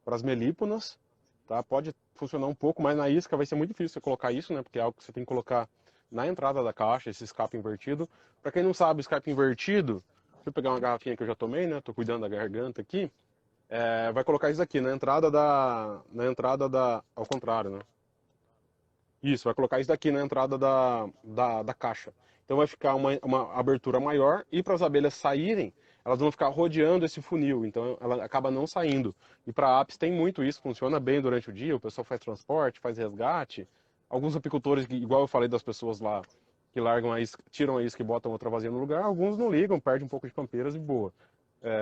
as melíponas, tá? Pode funcionar um pouco, mas na isca vai ser muito difícil você colocar isso, né? Porque é algo que você tem que colocar na entrada da caixa, esse escape invertido. Para quem não sabe, escape invertido, deixa eu pegar uma garrafinha que eu já tomei, né? Tô cuidando da garganta aqui. Vai colocar isso aqui ao contrário, né? Isso, vai colocar isso daqui na entrada da caixa. Então vai ficar uma abertura maior e para as abelhas saírem, elas vão ficar rodeando esse funil, então ela acaba não saindo. E para apis tem muito isso, funciona bem durante o dia, o pessoal faz transporte, faz resgate. Alguns apicultores, igual eu falei das pessoas lá, que largam a isca, tiram a isca e botam outra vazia no lugar, alguns não ligam, perdem um pouco de pampeiras e boa.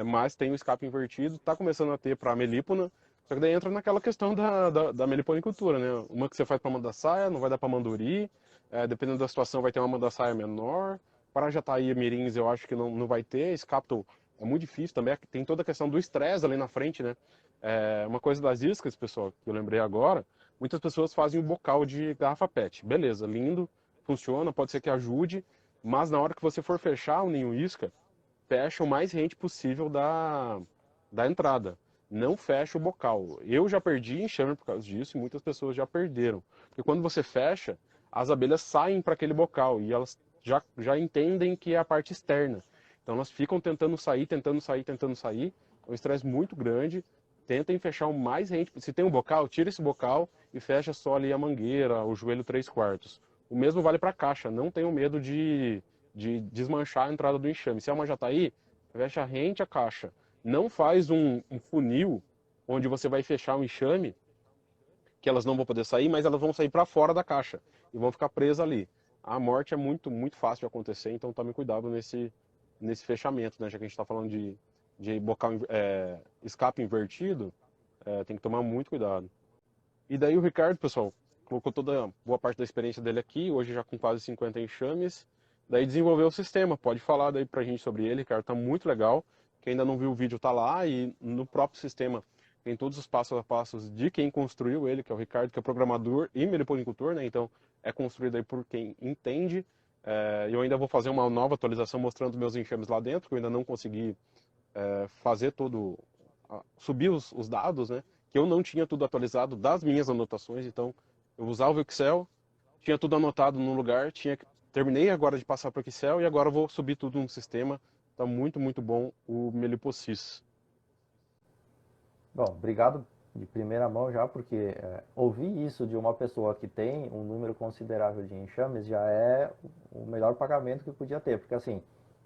Mas tem o escape invertido, está começando a ter para a melípona, só que daí entra naquela questão da meliponicultura, né? Uma que você faz para mandaçaia, não vai dar para manduri, dependendo da situação vai ter uma mandaçaia menor. Para jataí mirins eu acho que não vai ter, escapto é muito difícil também, tem toda a questão do estresse ali na frente, né? Uma coisa das iscas, pessoal, que eu lembrei agora, muitas pessoas fazem o bocal de garrafa PET. Beleza, lindo, funciona, pode ser que ajude, mas na hora que você for fechar o ninho isca, fecha o mais rente possível da entrada. Não fecha o bocal. Eu já perdi enxame por causa disso e muitas pessoas já perderam. Porque quando você fecha, as abelhas saem para aquele bocal e elas já entendem que é a parte externa. Então elas ficam tentando sair, tentando sair, tentando sair. É um estresse muito grande. Tentem fechar o mais rente. Se tem um bocal, tira esse bocal e fecha só ali a mangueira, o joelho 3/4. O mesmo vale para a caixa. Não tenham medo de desmanchar a entrada do enxame. Se é uma jataí, fecha rente a caixa. Não faz um funil onde você vai fechar o enxame, que elas não vão poder sair, mas elas vão sair para fora da caixa e vão ficar presas ali. A morte é muito, muito fácil de acontecer, então tome cuidado nesse fechamento, né? Já que a gente está falando de bocal, escape invertido, tem que tomar muito cuidado. E daí o Ricardo, pessoal, colocou toda boa parte da experiência dele aqui, hoje já com quase 50 enxames. Daí desenvolveu o sistema. Pode falar daí pra gente sobre ele, Ricardo, tá muito legal. Quem ainda não viu o vídeo tá lá e no próprio sistema tem todos os passos a passos de quem construiu ele, que é o Ricardo, que é programador e meliponicultor, né? Então é construído aí por quem entende. Eu ainda vou fazer uma nova atualização mostrando meus enxames lá dentro, que eu ainda não consegui fazer subir os dados, né? Que eu não tinha tudo atualizado das minhas anotações, então eu usava o Excel, tinha tudo anotado num lugar, terminei agora de passar para o Excel e agora eu vou subir tudo num sistema. Tá muito, muito bom o Meliposys. Bom, obrigado de primeira mão já, porque ouvir isso de uma pessoa que tem um número considerável de enxames já é o melhor pagamento que podia ter, porque assim,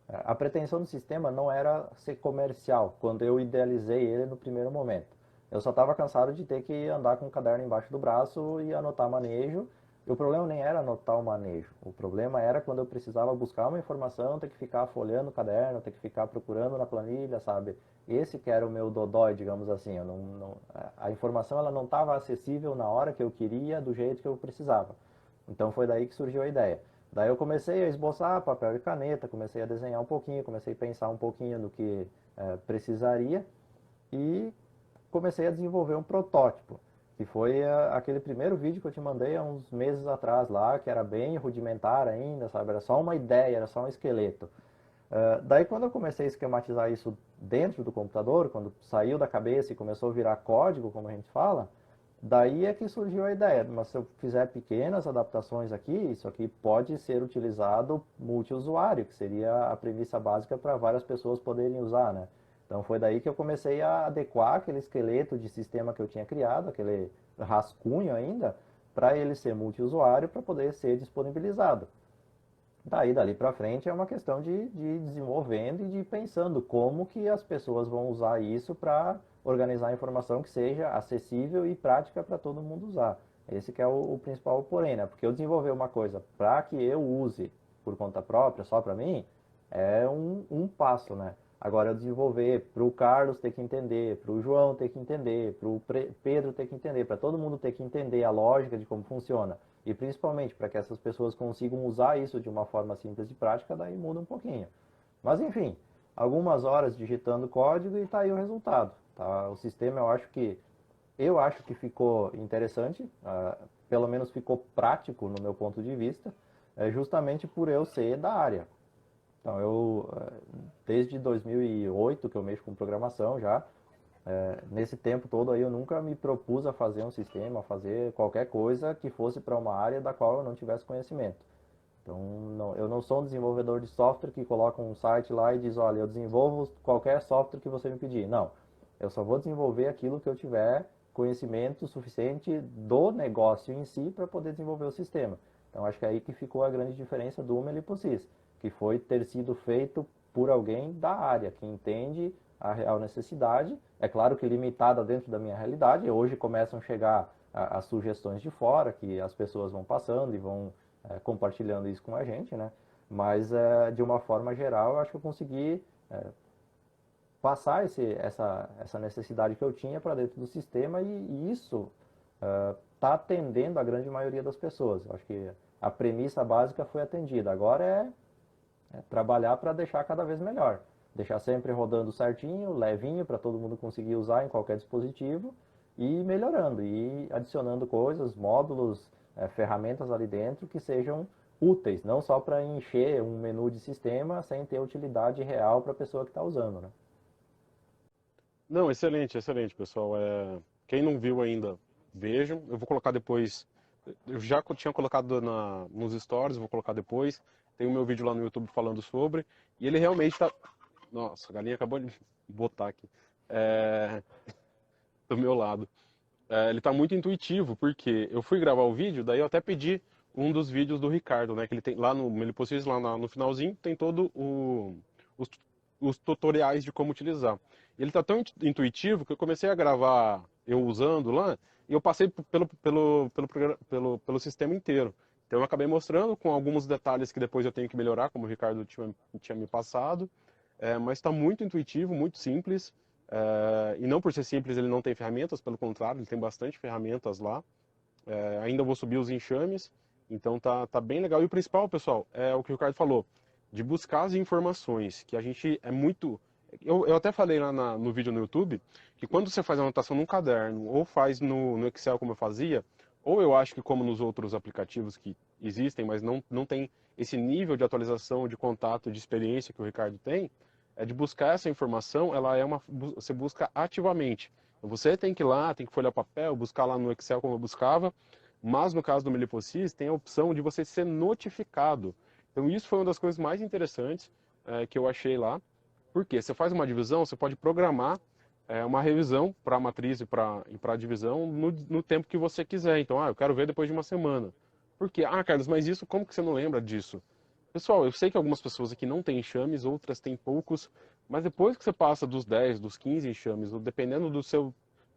a pretensão do sistema não era ser comercial, quando eu idealizei ele no primeiro momento. Eu só estava cansado de ter que andar com o caderno embaixo do braço e anotar manejo. E o problema nem era anotar o manejo. O problema era quando eu precisava buscar uma informação, ter que ficar folheando o caderno, ter que ficar procurando na planilha, sabe? Esse que era o meu dodói, digamos assim. A informação ela não estava acessível na hora que eu queria, do jeito que eu precisava. Então foi daí que surgiu a ideia. Daí eu comecei a esboçar papel e caneta, comecei a desenhar um pouquinho, comecei a pensar um pouquinho no que precisaria e comecei a desenvolver um protótipo, que foi aquele primeiro vídeo que eu te mandei há uns meses atrás lá, que era bem rudimentar ainda, sabe? Era só uma ideia, era só um esqueleto. Daí quando eu comecei a esquematizar isso dentro do computador, quando saiu da cabeça e começou a virar código, como a gente fala, daí é que surgiu a ideia. Mas se eu fizer pequenas adaptações aqui, isso aqui pode ser utilizado multiusuário, que seria a premissa básica para várias pessoas poderem usar, né? Então foi daí que eu comecei a adequar aquele esqueleto de sistema que eu tinha criado, aquele rascunho ainda, para ele ser multiusuário para poder ser disponibilizado. Dali para frente é uma questão de desenvolvendo e de pensando como que as pessoas vão usar isso para organizar a informação que seja acessível e prática para todo mundo usar. Esse que é o principal porém, né? Porque eu desenvolver uma coisa para que eu use por conta própria, só para mim, é um passo, né? Agora eu desenvolver para o Carlos ter que entender, para o João ter que entender, para o Pedro ter que entender, para todo mundo ter que entender a lógica de como funciona. E principalmente para que essas pessoas consigam usar isso de uma forma simples e prática, daí muda um pouquinho. Mas enfim, algumas horas digitando código e está aí o resultado. Tá? O sistema eu acho que ficou interessante, pelo menos ficou prático no meu ponto de vista, justamente por eu ser da área. Então, desde 2008 que eu mexo com programação já, nesse tempo todo aí eu nunca me propus a fazer um sistema, a fazer qualquer coisa que fosse para uma área da qual eu não tivesse conhecimento. Então, eu não sou um desenvolvedor de software que coloca um site lá e diz, olha, eu desenvolvo qualquer software que você me pedir. Não, eu só vou desenvolver aquilo que eu tiver conhecimento suficiente do negócio em si para poder desenvolver o sistema. Então, acho que é aí que ficou a grande diferença do Meliposis, que foi ter sido feito por alguém da área, que entende a real necessidade, é claro que limitada dentro da minha realidade. Hoje começam a chegar as sugestões de fora, que as pessoas vão passando e vão compartilhando isso com a gente, né? Mas de uma forma geral, eu acho que eu consegui passar essa necessidade que eu tinha para dentro do sistema e isso está atendendo a grande maioria das pessoas. Eu acho que a premissa básica foi atendida. Agora é trabalhar para deixar cada vez melhor. Deixar sempre rodando certinho, levinho, para todo mundo conseguir usar em qualquer dispositivo e melhorando, e adicionando coisas, módulos, ferramentas ali dentro que sejam úteis, não só para encher um menu de sistema sem ter utilidade real para a pessoa que está usando, né? Não, excelente, excelente, pessoal. Quem não viu ainda, vejam. Eu vou colocar depois. Eu já tinha colocado nos stories, vou colocar depois. Tem o meu vídeo lá no YouTube falando sobre. E ele realmente está. Nossa, a galinha acabou de botar aqui. É, do meu lado. Ele está muito intuitivo, porque eu fui gravar o vídeo, daí eu até pedi um dos vídeos do Ricardo, né? Que ele tem lá no Meliposis, lá no finalzinho, tem todo os, os tutoriais de como utilizar. Ele está tão intuitivo que eu comecei a gravar eu usando lá e eu passei pelo sistema inteiro. Então eu acabei mostrando com alguns detalhes que depois eu tenho que melhorar, como o Ricardo tinha me passado. Mas está muito intuitivo, muito simples. E não por ser simples ele não tem ferramentas, pelo contrário, ele tem bastante ferramentas lá. Ainda vou subir os enxames, então tá bem legal. E o principal, pessoal, é o que o Ricardo falou, de buscar as informações, que a gente é muito... Eu até falei lá no vídeo no YouTube, que quando você faz a anotação num caderno, ou faz no Excel como eu fazia, ou eu acho que como nos outros aplicativos que existem, mas não tem esse nível de atualização, de contato, de experiência que o Ricardo tem, de buscar essa informação, você busca ativamente. Você tem que ir lá, tem que folhear papel, buscar lá no Excel como eu buscava, mas no caso do Meliposis tem a opção de você ser notificado. Então isso foi uma das coisas mais interessantes que eu achei lá, porque você faz uma divisão, você pode programar uma revisão para a matriz e para a divisão no tempo que você quiser. Então, eu quero ver depois de uma semana. Por quê? Carlos, mas isso, como que você não lembra disso? Pessoal, eu sei que algumas pessoas aqui não têm enxames, outras têm poucos, mas depois que você passa dos 10, dos 15 enxames, dependendo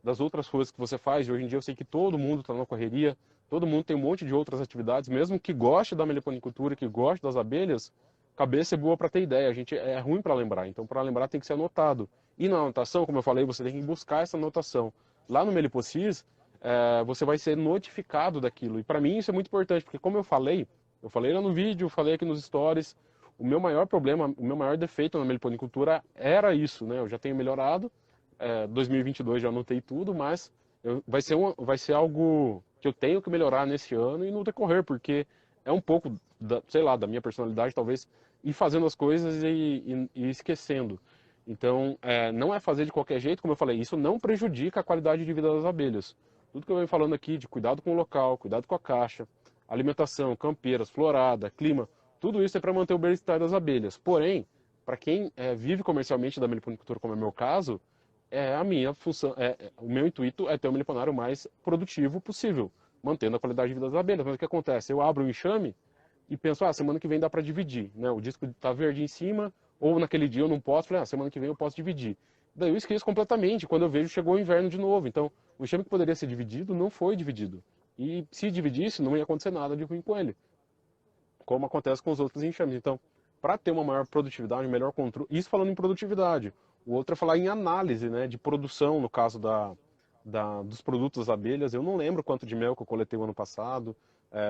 das outras coisas que você faz, e hoje em dia eu sei que todo mundo está na correria, todo mundo tem um monte de outras atividades, mesmo que goste da meliponicultura, que goste das abelhas, cabeça é boa para ter ideia, a gente é ruim para lembrar, então para lembrar tem que ser anotado. E na anotação, como eu falei, você tem que buscar essa anotação. Lá no Meliposis, você vai ser notificado daquilo, e para mim isso é muito importante, porque como eu falei lá no vídeo, falei aqui nos stories, o meu maior problema, o meu maior defeito na meliponicultura era isso, né? Eu já tenho melhorado, 2022 já anotei tudo, mas vai ser algo que eu tenho que melhorar nesse ano e no decorrer, porque é um pouco, sei lá, da minha personalidade, talvez, ir fazendo as coisas e esquecendo. Então, não é fazer de qualquer jeito, como eu falei, isso não prejudica a qualidade de vida das abelhas. Tudo que eu venho falando aqui de cuidado com o local, cuidado com a caixa, alimentação, campeiras, florada, clima, tudo isso é para manter o bem-estar das abelhas. Porém, para quem vive comercialmente da meliponicultura, como é o meu caso, a minha função, o meu intuito é ter o meliponário mais produtivo possível, mantendo a qualidade de vida das abelhas. Mas o que acontece? Eu abro um enxame e penso, semana que vem dá para dividir, né? O disco está verde em cima, ou naquele dia eu não posso, falei, semana que vem eu posso dividir. Daí eu esqueço completamente, quando eu vejo chegou o inverno de novo. Então, o enxame que poderia ser dividido não foi dividido. E se dividisse, não ia acontecer nada de ruim com ele, como acontece com os outros enxames. Então, para ter uma maior produtividade, um melhor controle, isso falando em produtividade. O outro é falar em análise, né, de produção, no caso dos produtos das abelhas. Eu não lembro quanto de mel que eu coletei o ano passado.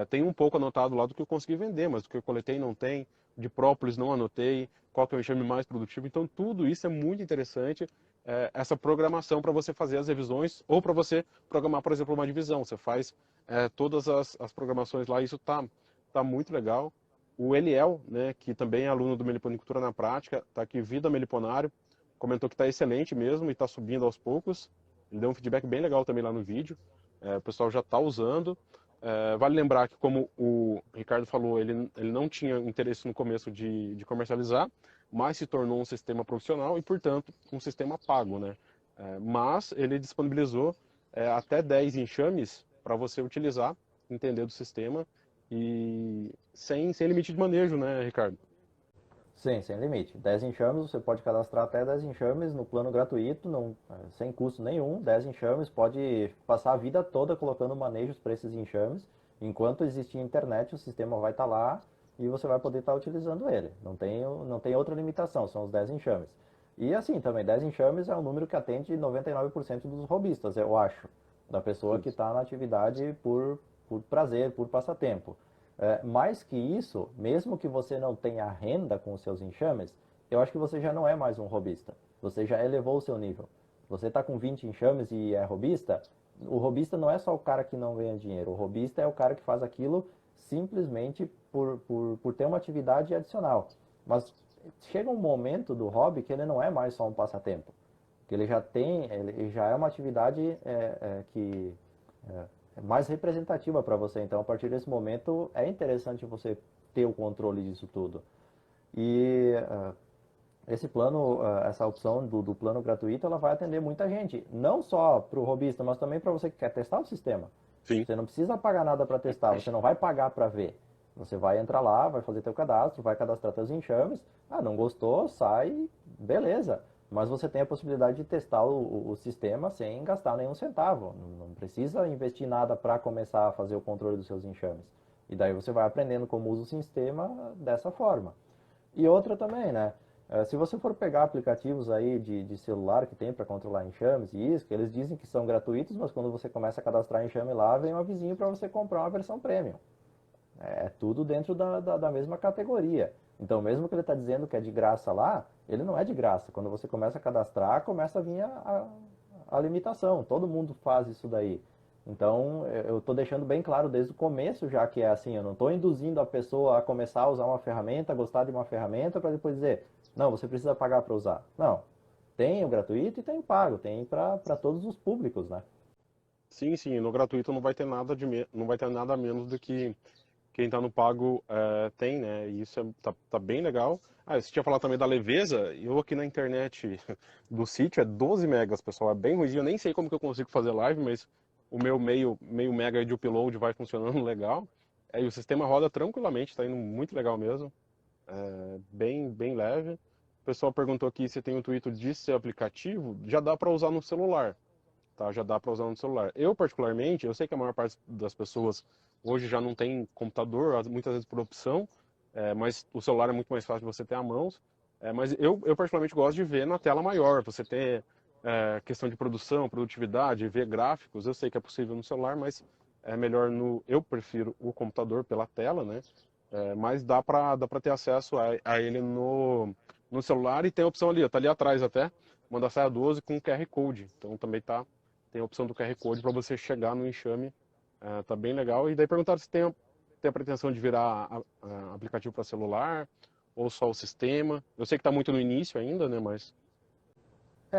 Tem um pouco anotado lá do que eu consegui vender, mas do que eu coletei não tem. De própolis não anotei. Qual que é o enxame mais produtivo. Então, tudo isso é muito interessante. Essa programação para você fazer as revisões ou para você programar, por exemplo, uma divisão. Você faz todas as programações lá, isso tá muito legal. O Eliel, né, que também é aluno do Meliponicultura na Prática, está aqui, Vida Meliponário, comentou que está excelente mesmo e está subindo aos poucos. Ele deu um feedback bem legal também lá no vídeo. O pessoal já está usando. Vale lembrar que, como o Ricardo falou, ele não tinha interesse no começo de comercializar, mas se tornou um sistema profissional e, portanto, um sistema pago, né? Mas ele disponibilizou até 10 enxames para você utilizar, entender do sistema e sem limite de manejo, né, Ricardo? Sim, sem limite. 10 enxames, você pode cadastrar até 10 enxames no plano gratuito, não, sem custo nenhum. 10 enxames, pode passar a vida toda colocando manejos para esses enxames. Enquanto existir internet, o sistema vai estar lá e você vai poder estar utilizando ele. Não tem outra limitação, são os 10 enxames. E assim, também, 10 enxames é um número que atende 99% dos robistas, eu acho. Da pessoa que Isso. está na atividade por prazer, por passatempo. Mais que isso, mesmo que você não tenha renda com os seus enxames, eu acho que você já não é mais um robista. Você já elevou o seu nível. Você está com 20 enxames e é robista, o robista não é só o cara que não ganha dinheiro. O robista é o cara que faz aquilo simplesmente por ter uma atividade adicional. Mas chega um momento do hobby que ele não é mais só um passatempo. Que ele já é uma atividade que é mais representativa para você. Então, a partir desse momento, é interessante você ter o controle disso tudo. E esse plano, essa opção do plano gratuito, ela vai atender muita gente. Não só para o robista, mas também para você que quer testar o sistema. Sim. Você não precisa pagar nada para testar, você não vai pagar para ver. Você vai entrar lá, vai fazer teu cadastro, vai cadastrar teus enxames. Ah, não gostou, sai, beleza. Mas você tem a possibilidade de testar o sistema sem gastar nenhum centavo. Não precisa investir nada para começar a fazer o controle dos seus enxames. E daí você vai aprendendo como usa o sistema dessa forma. E outra também, né? Se você for pegar aplicativos aí de celular que tem para controlar enxames e isso, que eles dizem que são gratuitos, mas quando você começa a cadastrar enxame lá, vem um avisinho para você comprar uma versão premium. É tudo dentro da mesma categoria. Então, mesmo que ele está dizendo que é de graça lá, ele não é de graça. Quando você começa a cadastrar, começa a vir a limitação. Todo mundo faz isso daí. Então, eu estou deixando bem claro desde o começo já que é assim. Eu não estou induzindo a pessoa a começar a usar uma ferramenta, a gostar de uma ferramenta, para depois dizer, não, você precisa pagar para usar. Não. Tem o gratuito e tem o pago. Tem para todos os públicos, né? Sim, sim, no gratuito não vai ter nada não vai ter nada menos do que quem está no pago tem, né? E isso tá bem legal. Ah, você tinha falado também da leveza. Eu aqui na internet do sítio é 12 megas, pessoal. É bem ruimzinho. Eu nem sei como que eu consigo fazer live, mas o meu meio mega de upload vai funcionando legal. E o sistema roda tranquilamente, tá indo muito legal mesmo. Bem leve. O pessoal perguntou aqui se tem o intuito de ser aplicativo. Já dá para usar no celular, tá? Já dá para usar no celular. Eu, particularmente, eu sei que a maior parte das pessoas hoje já não tem computador, muitas vezes por opção, mas o celular é muito mais fácil de você ter à mão. Mas eu particularmente gosto de ver na tela maior, você ter questão de produção, produtividade, ver gráficos. Eu sei que é possível no celular, mas é melhor no. Eu prefiro o computador pela tela, né? Mas dá para ter acesso a ele no celular e tem a opção ali, ó, tá ali atrás até, manda saia 12 com QR Code. Então também tem a opção do QR Code para você chegar no enxame. Tá bem legal. E daí perguntaram se tem a pretensão de virar aplicativo para celular ou só o sistema. Eu sei que está muito no início ainda, né? Mas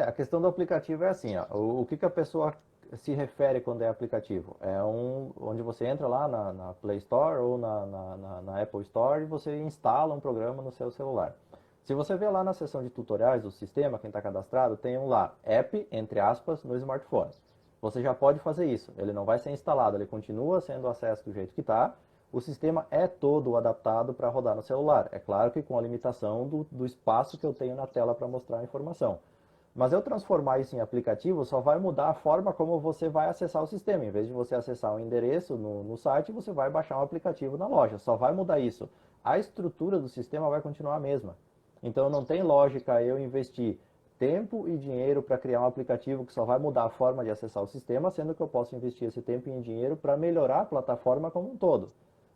A questão do aplicativo é assim, ó, o que a pessoa se refere quando é aplicativo? É onde você entra lá na Play Store ou na Apple Store e você instala um programa no seu celular. Se você ver lá na seção de tutoriais do sistema, quem está cadastrado, tem um lá, app, entre aspas, no smartphone. Você já pode fazer isso, ele não vai ser instalado, ele continua sendo acesso do jeito que está, o sistema é todo adaptado para rodar no celular. É claro que com a limitação do espaço que eu tenho na tela para mostrar a informação. Mas eu transformar isso em aplicativo só vai mudar a forma como você vai acessar o sistema. Em vez de você acessar um endereço no site, você vai baixar um aplicativo na loja. Só vai mudar isso. A estrutura do sistema vai continuar a mesma. Então não tem lógica eu investir tempo e dinheiro para criar um aplicativo que só vai mudar a forma de acessar o sistema, sendo que eu posso investir esse tempo e dinheiro para melhorar a plataforma como um todo.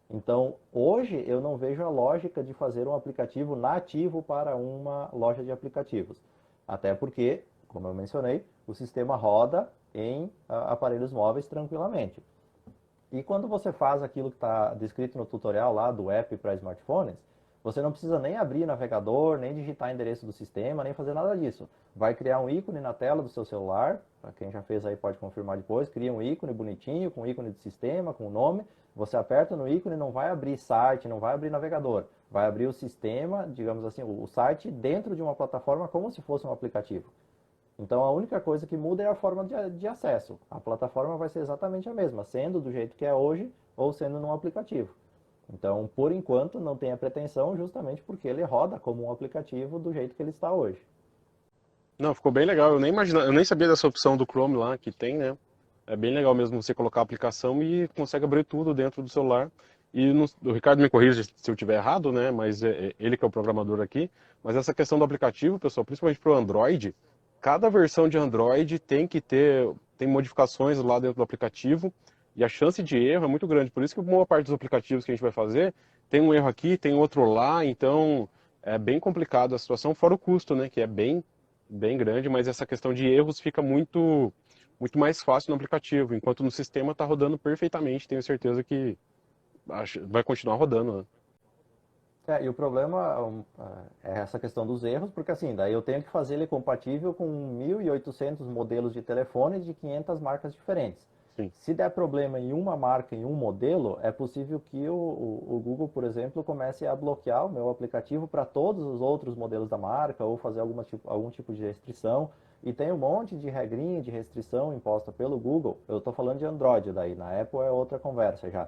Então, hoje eu não vejo a lógica de fazer um aplicativo nativo para uma loja de aplicativos. Até porque, como eu mencionei, o sistema roda em aparelhos móveis tranquilamente. E quando você faz aquilo que está descrito no tutorial lá do app para smartphones, você não precisa nem abrir navegador, nem digitar endereço do sistema, nem fazer nada disso. Vai criar um ícone na tela do seu celular, para quem já fez aí pode confirmar depois, cria um ícone bonitinho, com ícone de sistema, com o nome, você aperta no ícone, não vai abrir site, não vai abrir navegador, vai abrir o sistema, digamos assim, o site dentro de uma plataforma como se fosse um aplicativo. Então a única coisa que muda é a forma de acesso. A plataforma vai ser exatamente a mesma, sendo do jeito que é hoje ou sendo num aplicativo. Então, por enquanto, não tem a pretensão justamente porque ele roda como um aplicativo do jeito que ele está hoje. Não, ficou bem legal. Eu nem imaginava, eu nem sabia dessa opção do Chrome lá que tem, né? É bem legal mesmo você colocar a aplicação e consegue abrir tudo dentro do celular. E o Ricardo me corrige se eu tiver errado, né? Mas é ele que é o programador aqui. Mas essa questão do aplicativo, pessoal, principalmente para o Android, cada versão de Android tem modificações lá dentro do aplicativo e a chance de erro é muito grande. Por isso que boa parte dos aplicativos que a gente vai fazer tem um erro aqui, tem outro lá. Então é bem complicado a situação, fora o custo, né? Que é bem grande, mas essa questão de erros fica muito mais fácil no aplicativo, enquanto no sistema está rodando perfeitamente. Tenho certeza que vai continuar rodando, né? E o problema é essa questão dos erros, porque assim, daí eu tenho que fazer ele compatível com 1.800 modelos de telefone de 500 marcas diferentes. Sim. Se der problema em uma marca, em um modelo, é possível que o Google, por exemplo, comece a bloquear o meu aplicativo para todos os outros modelos da marca ou fazer algum tipo de restrição. E tem um monte de regrinha de restrição imposta pelo Google. Eu estou falando de Android daí, na Apple é outra conversa já.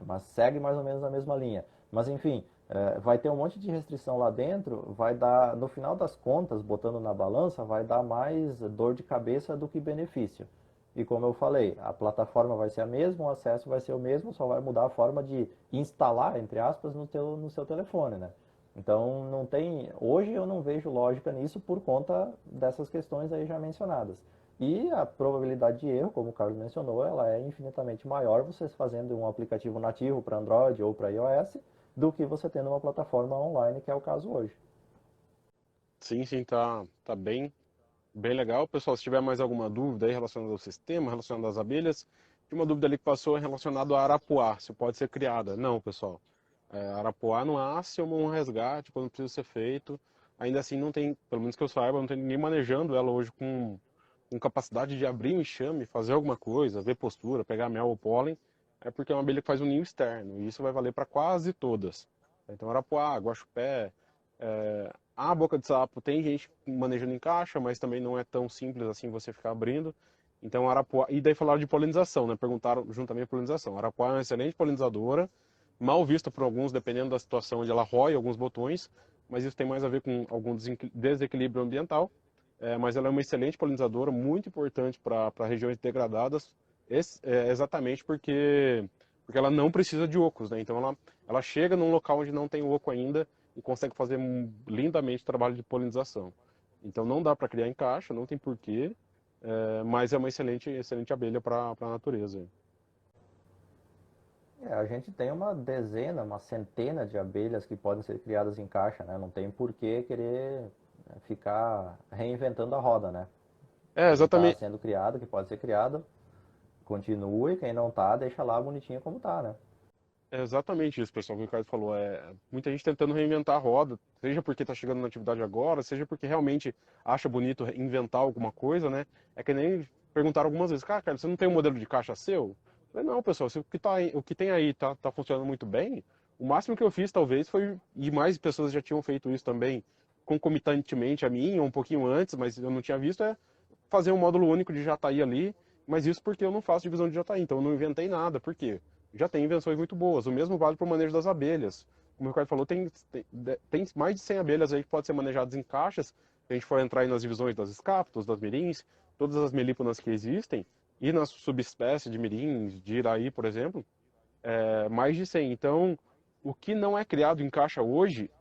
Mas segue mais ou menos na mesma linha. Mas enfim, vai ter um monte de restrição lá dentro, vai dar, no final das contas, botando na balança, vai dar mais dor de cabeça do que benefício. E como eu falei, a plataforma vai ser a mesma, o acesso vai ser o mesmo, só vai mudar a forma de instalar, entre aspas, no seu telefone, né? Então, não tem, hoje eu não vejo lógica nisso por conta dessas questões aí já mencionadas. E a probabilidade de erro, como o Carlos mencionou, ela é infinitamente maior você fazendo um aplicativo nativo para Android ou para iOS do que você tendo uma plataforma online, que é o caso hoje. Sim, tá bem legal. Pessoal, se tiver mais alguma dúvida aí relacionada ao sistema, relacionada às abelhas, tem uma dúvida ali que passou relacionada a arapuá, se pode ser criada. Não, pessoal. Arapuá não nasce como um resgate quando precisa ser feito. Ainda assim, não tem, pelo menos que eu saiba, não tem ninguém manejando ela hoje com capacidade de abrir um enxame, fazer alguma coisa, ver postura, pegar mel ou pólen. É porque é uma abelha que faz um ninho externo. E isso vai valer para quase todas. Então, arapuá, guaxupé, a boca de sapo tem gente manejando em caixa, mas também não é tão simples assim você ficar abrindo. Então, arapuá. E daí falaram de polinização, né? Perguntaram juntamente a polinização. A arapuá é uma excelente polinizadora, mal vista por alguns, dependendo da situação onde ela rói alguns botões, mas isso tem mais a ver com algum desequilíbrio ambiental. Mas ela é uma excelente polinizadora, muito importante para regiões degradadas, exatamente porque ela não precisa de ocos, né? Então ela chega num local onde não tem oco ainda e consegue fazer lindamente trabalho de polinização. Então não dá para criar em caixa, não tem porquê, mas é uma excelente abelha para a natureza. A gente tem uma dezena, uma centena de abelhas que podem ser criadas em caixa, né? Não tem por que querer ficar reinventando a roda, né? Quem está Exatamente. sendo criado, que pode ser criado, continue. Quem não está, deixa lá bonitinho como está, né? É exatamente isso, pessoal, que o Ricardo falou. Muita gente tentando reinventar a roda, seja porque está chegando na atividade agora, seja porque realmente acha bonito inventar alguma coisa, né? É que nem perguntaram algumas vezes, cara, você não tem um modelo de caixa seu? Eu falei, não, pessoal, se o que tem aí tá funcionando muito bem, o máximo que eu fiz talvez foi, e mais pessoas já tinham feito isso também, concomitantemente a mim, ou um pouquinho antes, mas eu não tinha visto, fazer um módulo único de Jataí ali, mas isso porque eu não faço divisão de Jataí, então eu não inventei nada. Por quê? Já tem invenções muito boas. O mesmo vale para o manejo das abelhas. Como o Ricardo falou, tem mais de 100 abelhas aí que podem ser manejadas em caixas. Se a gente for entrar aí nas divisões das escápulas, das mirins, todas as melíponas que existem, e nas subespécies de mirins, de iraí, por exemplo, mais de 100. Então, o que não é criado em caixa hoje,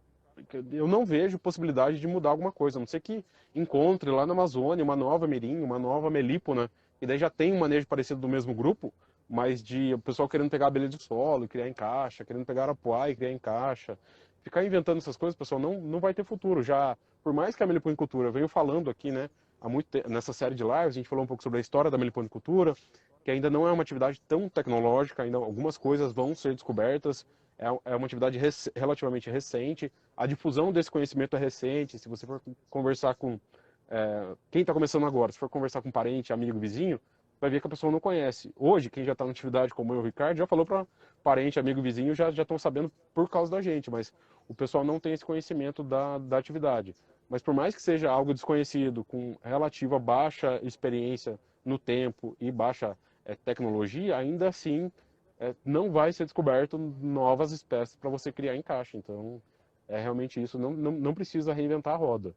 eu não vejo possibilidade de mudar alguma coisa, a não ser que encontre lá na Amazônia uma nova mirim, uma nova melípona, e daí já tem um manejo parecido do mesmo grupo, mas de o pessoal querendo pegar abelha de solo e criar em caixa, querendo pegar arapuá e criar em caixa. Ficar inventando essas coisas, pessoal, não vai ter futuro. Já, por mais que a meliponicultura veio falando aqui, né, nessa série de lives, a gente falou um pouco sobre a história da meliponicultura, que ainda não é uma atividade tão tecnológica, ainda algumas coisas vão ser descobertas, é uma atividade relativamente recente, a difusão desse conhecimento é recente, se você for conversar com quem está começando agora, se for conversar com parente, amigo, vizinho, vai ver que a pessoa não conhece. Hoje, quem já está na atividade, como eu, o Ricardo, já falou para parente, amigo, vizinho, já estão sabendo por causa da gente, mas o pessoal não tem esse conhecimento da atividade. Mas por mais que seja algo desconhecido, com relativa baixa experiência no tempo e baixa tecnologia, ainda assim não vai ser descoberto novas espécies para você criar em caixa. Então, é realmente isso. Não precisa reinventar a roda.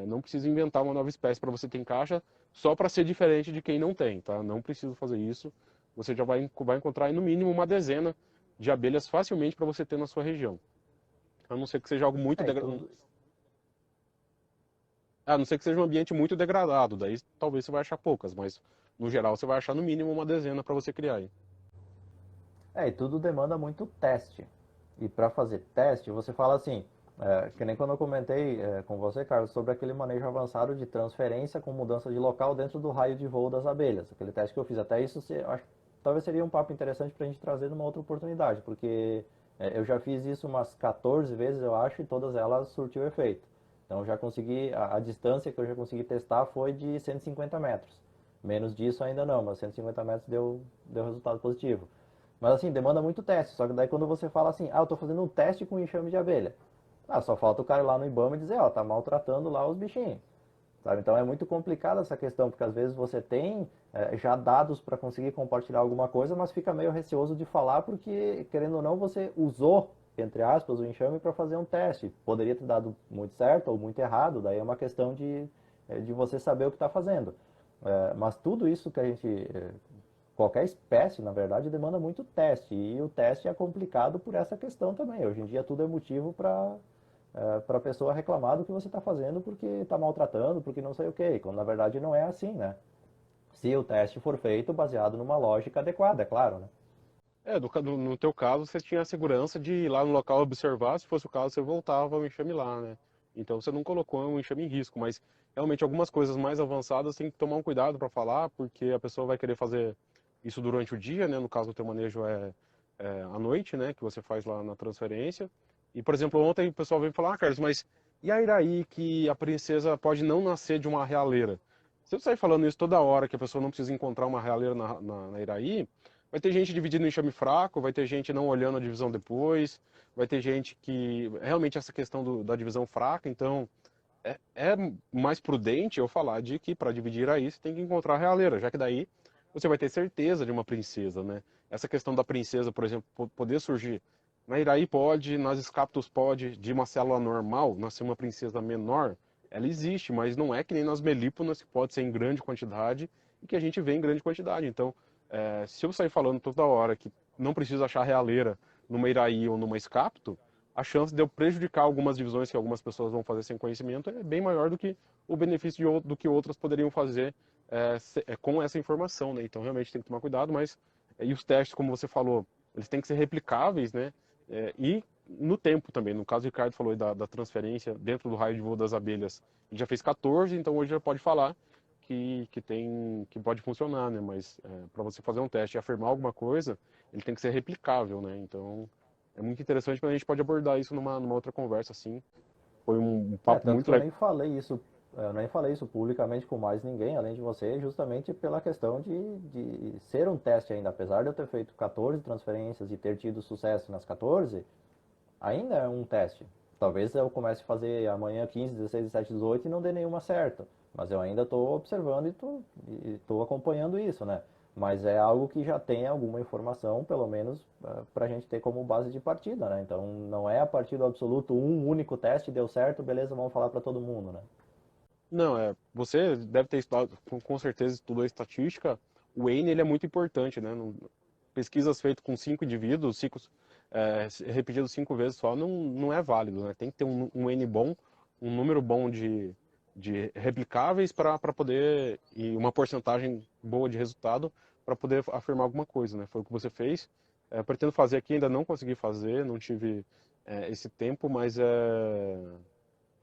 Não precisa inventar uma nova espécie para você ter em caixa só para ser diferente de quem não tem, tá? Não precisa fazer isso. Você já vai encontrar aí, no mínimo uma dezena de abelhas facilmente para você ter na sua região. A não ser que seja algo muito E tudo, a não ser que seja um ambiente muito degradado, daí talvez você vai achar poucas, mas no geral você vai achar no mínimo uma dezena para você criar aí. e tudo demanda muito teste. E para fazer teste, você fala assim, que nem quando eu comentei com você, Carlos, sobre aquele manejo avançado de transferência com mudança de local dentro do raio de voo das abelhas. Aquele teste que eu fiz. Até isso, acho, talvez seria um papo interessante para a gente trazer numa outra oportunidade, porque eu já fiz isso umas 14 vezes, eu acho, e todas elas surtiu efeito. Então, já consegui, a distância que eu já consegui testar foi de 150 metros. Menos disso ainda não, mas 150 metros deu resultado positivo. Mas assim, demanda muito teste. Só que daí quando você fala assim, eu tô fazendo um teste com enxame de abelha. Só falta o cara ir lá no IBAMA e dizer, tá maltratando lá os bichinhos. Sabe? Então é muito complicada essa questão, porque às vezes você tem já dados para conseguir compartilhar alguma coisa, mas fica meio receoso de falar porque, querendo ou não, você usou, entre aspas, o enxame para fazer um teste. Poderia ter dado muito certo ou muito errado, daí é uma questão de você saber o que está fazendo. Mas tudo isso que a gente qualquer espécie, na verdade, demanda muito teste. E o teste é complicado por essa questão também. Hoje em dia tudo é motivo para a pessoa reclamar do que você está fazendo porque está maltratando, porque não sei o quê. Quando na verdade não é assim, né? Se o teste for feito baseado numa lógica adequada, é claro, né? No teu caso, você tinha a segurança de ir lá no local observar, se fosse o caso, você voltava o enxame lá, né? Então você não colocou o enxame em risco, mas realmente algumas coisas mais avançadas tem que tomar um cuidado para falar, porque a pessoa vai querer fazer isso durante o dia, né? No caso, o teu manejo é à noite, né? Que você faz lá na transferência. E, por exemplo, ontem o pessoal veio falar, Carlos, mas e a Iraí que a princesa pode não nascer de uma realeira? Se eu sair falando isso toda hora, que a pessoa não precisa encontrar uma realeira na Iraí, vai ter gente dividindo em enxame fraco, vai ter gente não olhando a divisão depois, vai ter gente que realmente essa questão da divisão fraca, então é mais prudente eu falar de que para dividir aí você tem que encontrar a realeira, já que daí você vai ter certeza de uma princesa, né? Essa questão da princesa, por exemplo, poder surgir na Iraí pode, nas Escaptos pode, de uma célula normal, nascer uma princesa menor, ela existe, mas não é que nem nas melíponas, que pode ser em grande quantidade e que a gente vê em grande quantidade. Então, se eu sair falando toda hora que não preciso achar realeira numa Iraí ou numa Escapto, a chance de eu prejudicar algumas divisões que algumas pessoas vão fazer sem conhecimento é bem maior do que o benefício do que outras poderiam fazer com essa informação, né? Então realmente tem que tomar cuidado, mas e os testes, como você falou, eles têm que ser replicáveis, né? E no tempo também. No caso, o Ricardo falou aí da transferência dentro do raio de voo das abelhas. Ele já fez 14, então hoje já pode falar que pode funcionar, né? Mas para você fazer um teste e afirmar alguma coisa, ele tem que ser replicável, né? Então é muito interessante, mas a gente pode abordar isso numa outra conversa, assim. Foi um papo Tanto muito que eu legal. nem falei isso, eu nem falei isso publicamente com mais ninguém, além de você, justamente pela questão de ser um teste ainda. Apesar de eu ter feito 14 transferências e ter tido sucesso nas 14, ainda é um teste. Talvez eu comece a fazer amanhã 15, 16, 17, 18 e não dê nenhuma certa. Mas eu ainda estou observando e estou acompanhando isso, né? Mas é algo que já tem alguma informação, pelo menos para a gente ter como base de partida, né? Então não é a partir do absoluto um único teste deu certo, beleza, vamos falar para todo mundo, né? Não, você deve ter estudado, com certeza estudou estatística. O N ele é muito importante, né? Pesquisas feitas com 5 indivíduos, repetidos 5 vezes só, não é válido, né? Tem que ter um N bom, um número bom de replicáveis para poder, e uma porcentagem boa de resultado para poder afirmar alguma coisa, né? Foi o que você fez. Pretendo fazer aqui, ainda não consegui fazer, não tive esse tempo, mas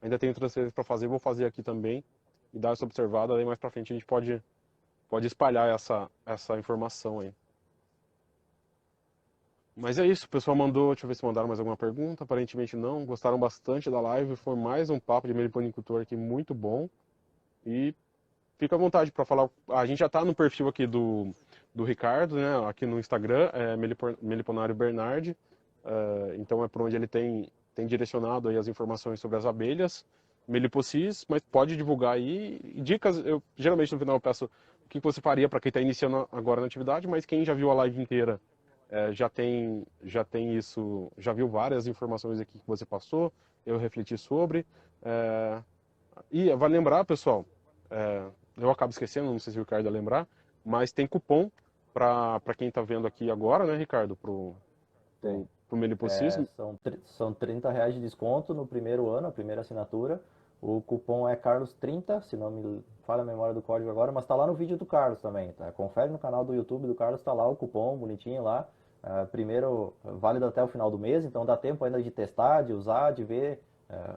ainda tenho transferências para fazer, vou fazer aqui também e dar essa observada, aí mais para frente a gente pode pode espalhar essa informação aí. Mas é isso, o pessoal mandou, deixa eu ver se mandaram mais alguma pergunta, aparentemente não, gostaram bastante da live, foi mais um papo de meliponicultor aqui muito bom, e fica à vontade para falar, a gente já está no perfil aqui do Ricardo, né, aqui no Instagram, é Meliponário Bernardi, então é por onde ele tem direcionado aí as informações sobre as abelhas, Meliposis, mas pode divulgar aí, e dicas, eu geralmente no final eu peço o que você faria para quem está iniciando agora na atividade, mas quem já viu a live inteira, já tem isso, já viu várias informações aqui que você passou, eu refleti sobre. E vale lembrar, pessoal, eu acabo esquecendo, não sei se o Ricardo ia lembrar, mas tem cupom para quem está vendo aqui agora, né, Ricardo, pro Meliposis. São R$ 30 de desconto no primeiro ano, a primeira assinatura. O cupom é Carlos30, se não me falha a memória do código agora, mas está lá no vídeo do Carlos também, tá? Confere no canal do YouTube do Carlos, está lá o cupom bonitinho lá. Primeiro, válido até o final do mês, então dá tempo ainda de testar, de usar, de ver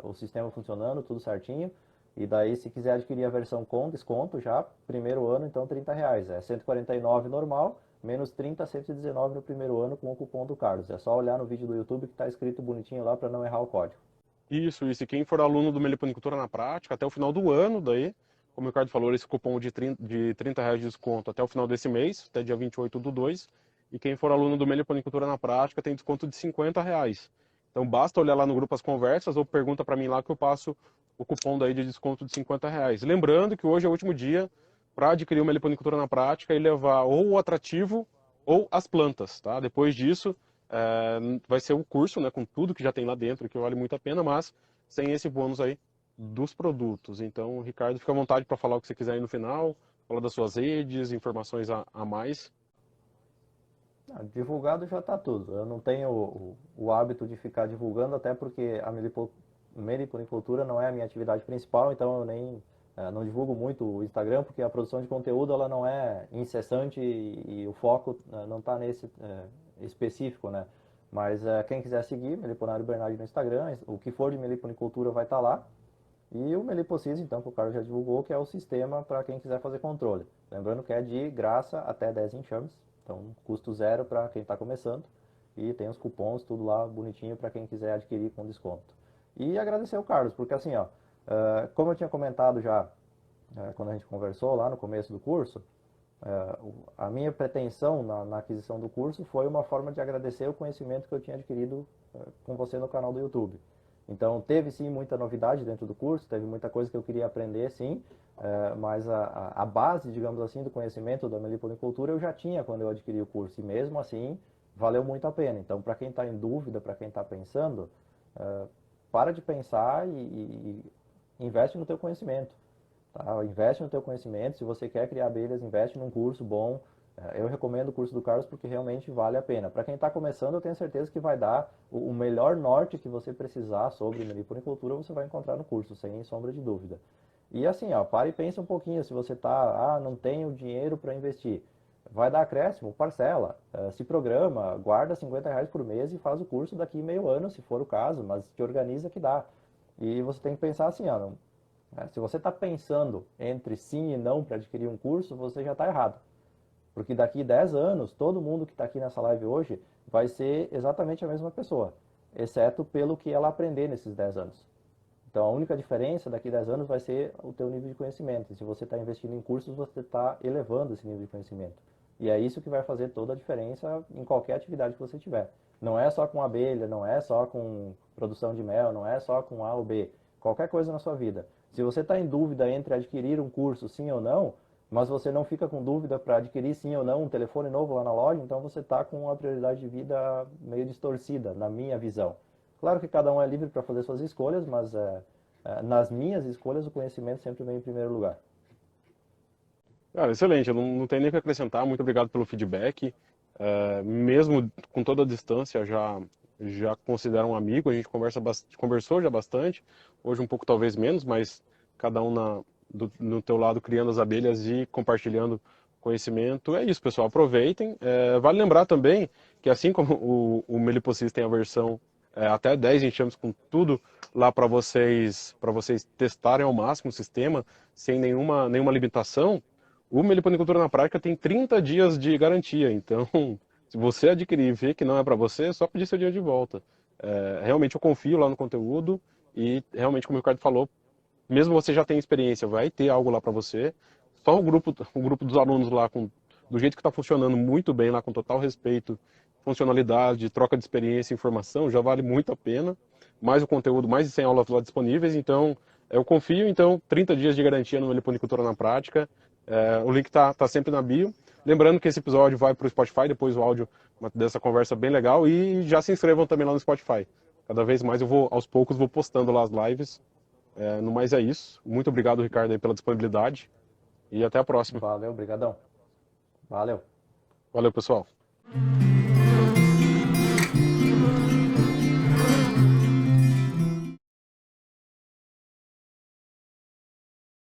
o sistema funcionando, tudo certinho. E daí, se quiser adquirir a versão com desconto já, primeiro ano, então R$ 30. É 149 normal, menos 30, 119 no primeiro ano com o cupom do Carlos. É só olhar no vídeo do YouTube que está escrito bonitinho lá para não errar o código. Isso. E quem for aluno do Meliponicultura na prática, até o final do ano, daí, como o Ricardo falou, esse cupom de R$ 30 de desconto até o final desse mês, até dia 28/2. E quem for aluno do Meliponicultura na prática tem desconto de R$ 50. Então basta olhar lá no grupo as conversas ou pergunta para mim lá que eu passo o cupom daí de desconto de R$ 50. Lembrando que hoje é o último dia para adquirir uma meliponicultura na prática e levar ou o atrativo ou as plantas, tá? Depois disso, vai ser o curso, né, com tudo que já tem lá dentro, que vale muito a pena, mas sem esse bônus aí dos produtos. Então, Ricardo, fica à vontade para falar o que você quiser aí no final, falar das suas redes, informações a mais. Divulgado já está tudo. Eu não tenho o hábito de ficar divulgando, até porque a meliponicultura não é a minha atividade principal, então eu nem não divulgo muito o Instagram, porque a produção de conteúdo ela não é incessante e o foco não está nesse específico, né? Mas quem quiser seguir, Meliponário Bernardi no Instagram, o que for de meliponicultura vai estar lá. E o Meliposis, então, que o Carlos já divulgou, que é o sistema para quem quiser fazer controle. Lembrando que é de graça até 10 enxames, então custo zero para quem está começando. E tem os cupons, tudo lá bonitinho para quem quiser adquirir com desconto. E agradecer ao Carlos, porque assim, ó, como eu tinha comentado já quando a gente conversou lá no começo do curso, a minha pretensão na aquisição do curso foi uma forma de agradecer o conhecimento que eu tinha adquirido com você no canal do YouTube. Então, teve sim muita novidade dentro do curso, teve muita coisa que eu queria aprender, sim, mas a base, digamos assim, do conhecimento da meliponicultura eu já tinha quando eu adquiri o curso, e mesmo assim, valeu muito a pena. Então, para quem está em dúvida, para quem está pensando, para de pensar e investe no teu conhecimento. Tá? Investe no teu conhecimento, se você quer criar abelhas, investe num curso bom. Eu recomendo o curso do Carlos porque realmente vale a pena. Para quem está começando, eu tenho certeza que vai dar o melhor norte que você precisar sobre meliponicultura, você vai encontrar no curso, sem sombra de dúvida. E assim, ó, para e pensa um pouquinho, se você não tenho dinheiro para investir, vai dar acréscimo, parcela, se programa, guarda R$ 50 por mês e faz o curso daqui meio ano, se for o caso, mas te organiza que dá. E você tem que pensar assim, ó, se você está pensando entre sim e não para adquirir um curso, você já está errado. Porque daqui 10 anos, todo mundo que está aqui nessa live hoje vai ser exatamente a mesma pessoa, exceto pelo que ela aprender nesses 10 anos. Então, a única diferença daqui 10 anos vai ser o teu nível de conhecimento. E se você está investindo em cursos, você está elevando esse nível de conhecimento. E é isso que vai fazer toda a diferença em qualquer atividade que você tiver. Não é só com abelha, não é só com produção de mel, não é só com A ou B. Qualquer coisa na sua vida. Se você está em dúvida entre adquirir um curso sim ou não, mas você não fica com dúvida para adquirir sim ou não um telefone novo lá na loja, então você está com uma prioridade de vida meio distorcida, na minha visão. Claro que cada um é livre para fazer suas escolhas, mas nas minhas escolhas o conhecimento sempre vem em primeiro lugar. Cara, excelente, eu não tenho nem o que acrescentar, muito obrigado pelo feedback. Mesmo com toda a distância, já considero um amigo, a gente conversou já bastante, hoje um pouco talvez menos, mas cada um no teu lado criando as abelhas e compartilhando conhecimento. É isso, pessoal, aproveitem. Vale lembrar também que assim como o Meliposis tem a versão até 10 enxames com tudo lá para vocês testarem ao máximo o sistema, sem nenhuma limitação, O Meliponicultura na Prática tem 30 dias de garantia, então se você adquirir e ver que não é para você, é só pedir seu dinheiro de volta. Realmente eu confio lá no conteúdo e realmente, como o Ricardo falou, mesmo você já tem experiência, vai ter algo lá para você. Só o grupo dos alunos lá, do jeito que está funcionando muito bem lá, com total respeito, funcionalidade, troca de experiência e informação, já vale muito a pena. Mais o conteúdo, mais de 100 aulas lá disponíveis, então eu confio. Então, 30 dias de garantia no Meliponicultura na Prática. O link tá sempre na bio. Lembrando que esse episódio vai para o Spotify, depois o áudio dessa conversa bem legal. E já se inscrevam também lá no Spotify. Cada vez mais aos poucos, vou postando lá as lives. No mais é isso. Muito obrigado, Ricardo, aí, pela disponibilidade. E até a próxima. Valeu, brigadão. Valeu. Valeu, pessoal.